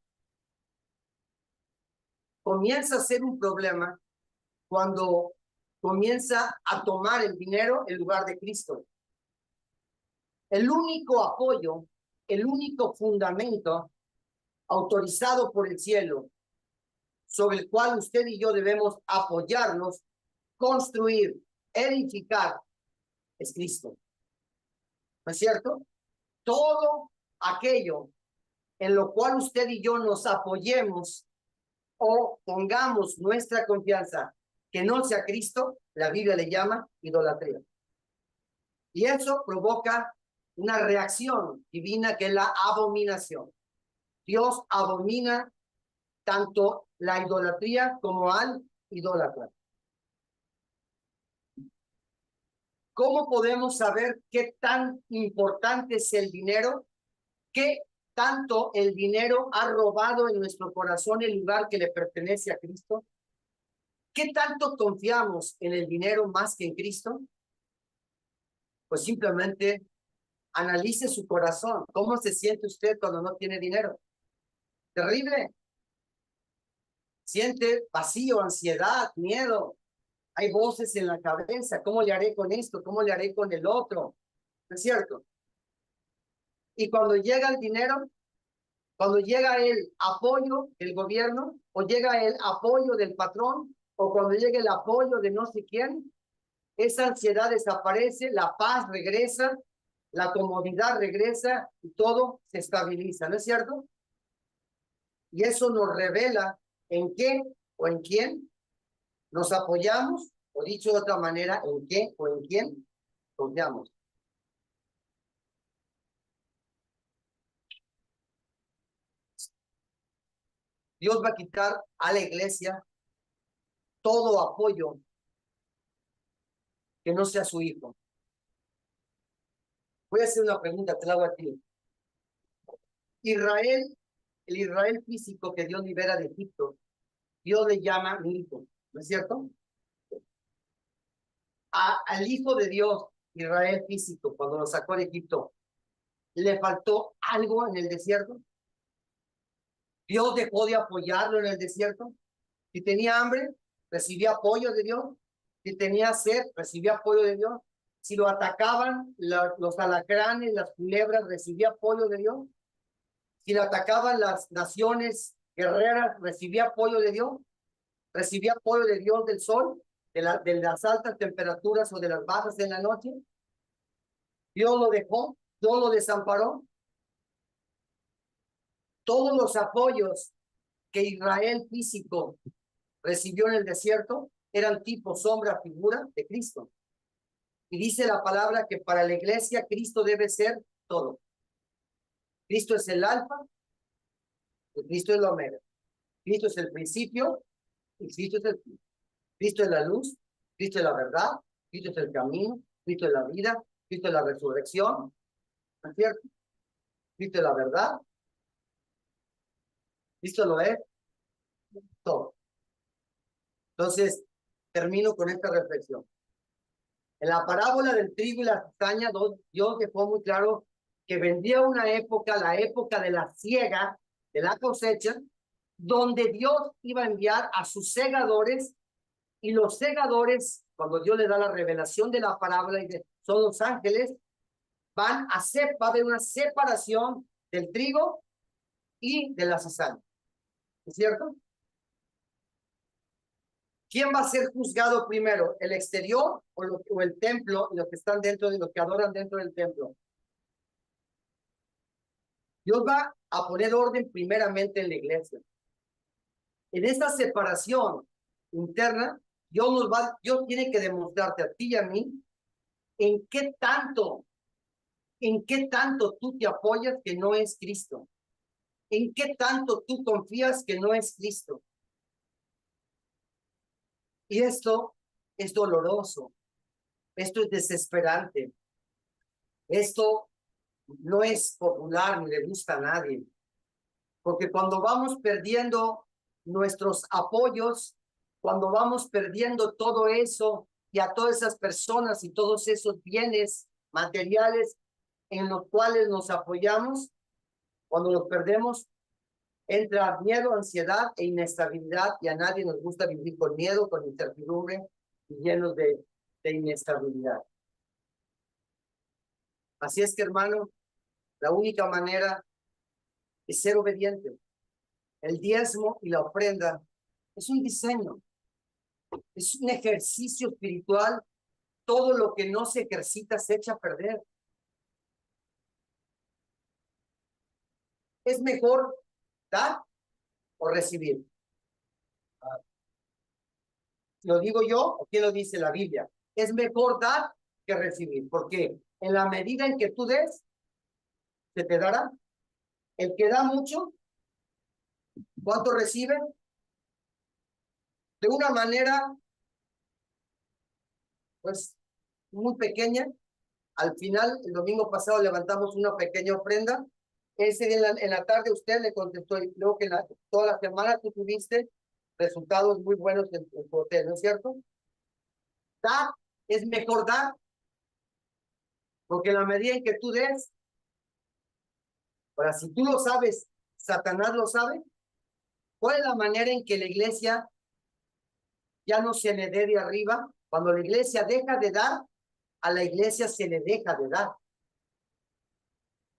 comienza a ser un problema cuando comienza a tomar el dinero en lugar de Cristo. El único apoyo, el único fundamento autorizado por el cielo sobre el cual usted y yo debemos apoyarnos, construir, edificar, es Cristo. ¿No es cierto? Todo aquello en lo cual usted y yo nos apoyemos o pongamos nuestra confianza que no sea Cristo, la Biblia le llama idolatría. Y eso provoca una reacción divina que es la abominación. Dios abomina tanto la idolatría como al idólatra. ¿Cómo podemos saber qué tan importante es el dinero? ¿Qué tanto el dinero ha robado en nuestro corazón el lugar que le pertenece a Cristo? ¿Qué tanto confiamos en el dinero más que en Cristo? Pues simplemente analice su corazón. ¿Cómo se siente usted cuando no tiene dinero? Terrible. Siente vacío, ansiedad, miedo. Hay voces en la cabeza. ¿Cómo le haré con esto? ¿Cómo le haré con el otro? ¿No es cierto? Y cuando llega el dinero, cuando llega el apoyo del gobierno, o llega el apoyo del patrón, o cuando llega el apoyo de no sé quién, esa ansiedad desaparece, la paz regresa, la comodidad regresa y todo se estabiliza, ¿no es cierto? Y eso nos revela en qué o en quién nos apoyamos, o dicho de otra manera, en qué o en quién confiamos. Dios va a quitar a la iglesia todo apoyo que no sea su hijo. Voy a hacer una pregunta, te la hago a ti. Israel, el Israel físico que Dios libera de Egipto, Dios le llama mi hijo, ¿no es cierto? Al hijo de Dios, Israel físico, cuando lo sacó de Egipto, ¿le faltó algo en el desierto? ¿Dios dejó de apoyarlo en el desierto? Si tenía hambre, recibía apoyo de Dios. Si tenía sed, recibía apoyo de Dios. Si lo atacaban los alacranes, las culebras, recibía apoyo de Dios. Si lo atacaban las naciones guerreras, recibía apoyo de Dios. Recibía apoyo de Dios del sol, de las altas temperaturas o de las bajas en la noche. Dios lo dejó, Dios lo desamparó. Todos los apoyos que Israel físico recibió en el desierto eran tipo, sombra, figura de Cristo. Y dice la palabra que para la iglesia Cristo debe ser todo. Cristo es el alfa y Cristo es la omega. Cristo es el principio y Cristo es el fin. Cristo es la luz, Cristo es la verdad, Cristo es el camino, Cristo es la vida, Cristo es la resurrección. ¿No es cierto? Cristo es la verdad. Cristo lo es todo. Entonces, termino con esta reflexión. En la parábola del trigo y la cizaña, Dios dejó muy claro que vendría una época, la época de la siega, de la cosecha, donde Dios iba a enviar a sus segadores, y los segadores, cuando Dios le da la revelación de la parábola, y son los ángeles, va a haber una separación del trigo y de la cizaña. ¿Es cierto? ¿Quién va a ser juzgado primero? ¿El exterior o el templo, los que están dentro de los que adoran dentro del templo? Dios va a poner orden primeramente en la iglesia. En esta separación interna, Dios tiene que demostrarte a ti y a mí en qué tanto tú te apoyas que no es Cristo. En qué tanto tú confías que no es Cristo. Y esto es doloroso. Esto es desesperante. Esto no es popular ni le gusta a nadie. Porque cuando vamos perdiendo nuestros apoyos, cuando vamos perdiendo todo eso y a todas esas personas y todos esos bienes materiales en los cuales nos apoyamos, cuando los perdemos, entra miedo, ansiedad e inestabilidad, y a nadie nos gusta vivir con miedo, con incertidumbre y llenos de inestabilidad. Así es que, hermano, la única manera es ser obediente. El diezmo y la ofrenda es un diseño, es un ejercicio espiritual. Todo lo que no se ejercita se echa a perder. ¿Es mejor dar o recibir? ¿Lo digo yo o quién lo dice la Biblia? Es mejor dar que recibir, porque en la medida en que tú des, se te dará. El que da mucho, ¿cuánto recibe? De una manera, pues, muy pequeña. Al final, el domingo pasado levantamos una pequeña ofrenda. Ese día en la tarde usted le contestó, y creo que toda la semana tú tuviste resultados muy buenos en tu hotel, ¿no es cierto? Dar, es mejor dar, porque en la medida en que tú des, ahora si tú lo sabes, Satanás lo sabe. ¿Cuál es la manera en que la iglesia ya no se le dé de arriba? Cuando la iglesia deja de dar, a la iglesia se le deja de dar.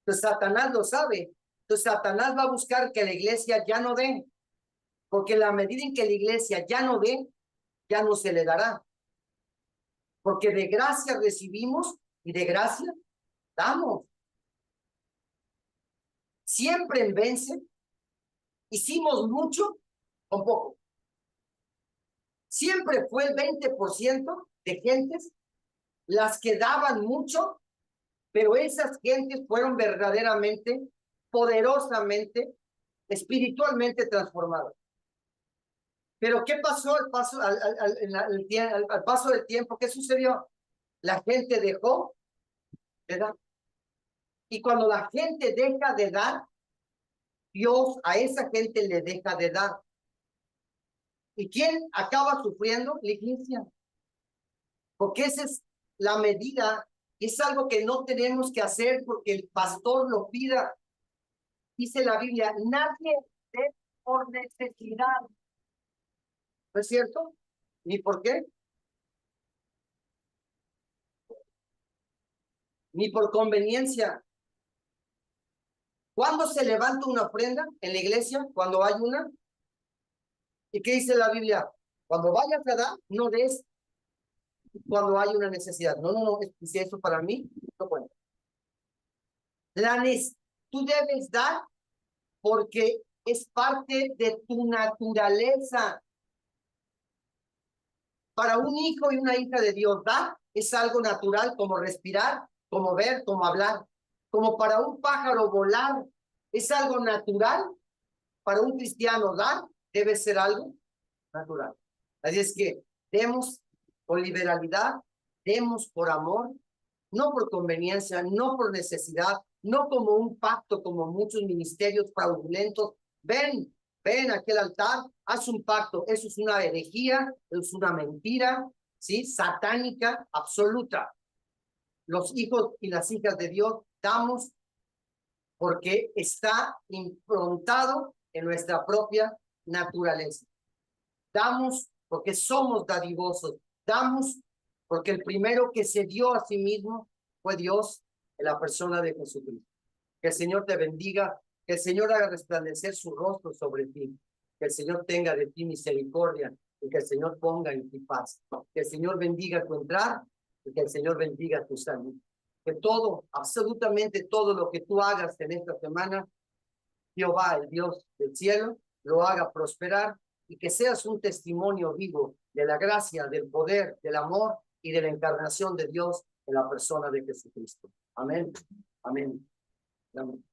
Entonces Satanás lo sabe. Entonces Satanás va a buscar que la iglesia ya no dé, porque en la medida en que la iglesia ya no dé, ya no se le dará. Porque de gracia recibimos y de gracia damos. Siempre en vence. Hicimos mucho con poco. Siempre fue el 20% de gentes las que daban mucho, pero esas gentes fueron verdaderamente, poderosamente, espiritualmente transformadas. Pero ¿qué pasó al paso, al paso del tiempo? ¿Qué sucedió? La gente dejó de dar. Y cuando la gente deja de dar, Dios a esa gente le deja de dar. ¿Y quién acaba sufriendo? La iglesia. Porque esa es la medida. Es algo que no tenemos que hacer porque el pastor lo pida. Dice la Biblia, nadie dé por necesidad. ¿No es cierto? ¿Ni por qué? Ni por conveniencia. ¿Cuándo se levanta una ofrenda en la iglesia? Cuando hay una. ¿Y qué dice la Biblia? Cuando vayas a dar, no des cuando hay una necesidad. No, si eso para mí, no cuenta. Tú debes dar porque es parte de tu naturaleza. Para un hijo y una hija de Dios, dar es algo natural, como respirar, como ver, como hablar. Como para un pájaro volar, es algo natural. Para un cristiano, dar debe ser algo natural. Así es que demos con liberalidad, demos por amor, no por conveniencia, no por necesidad, no como un pacto como muchos ministerios fraudulentos. Ven a aquel altar, haz un pacto. Eso es una herejía, es una mentira, ¿sí? Satánica, absoluta. Los hijos y las hijas de Dios damos porque está improntado en nuestra propia naturaleza. Damos porque somos dadivosos. Damos porque el primero que se dio a sí mismo fue Dios en la persona de Jesucristo. Que el Señor te bendiga, que el Señor haga resplandecer su rostro sobre ti, que el Señor tenga de ti misericordia y que el Señor ponga en ti paz. Que el Señor bendiga tu entrar y que el Señor bendiga tu salud. Que todo, absolutamente todo lo que tú hagas en esta semana, Jehová, el Dios del cielo, lo haga prosperar y que seas un testimonio vivo de la gracia, del poder, del amor y de la encarnación de Dios en la persona de Jesucristo. Amén. Amén. Amén.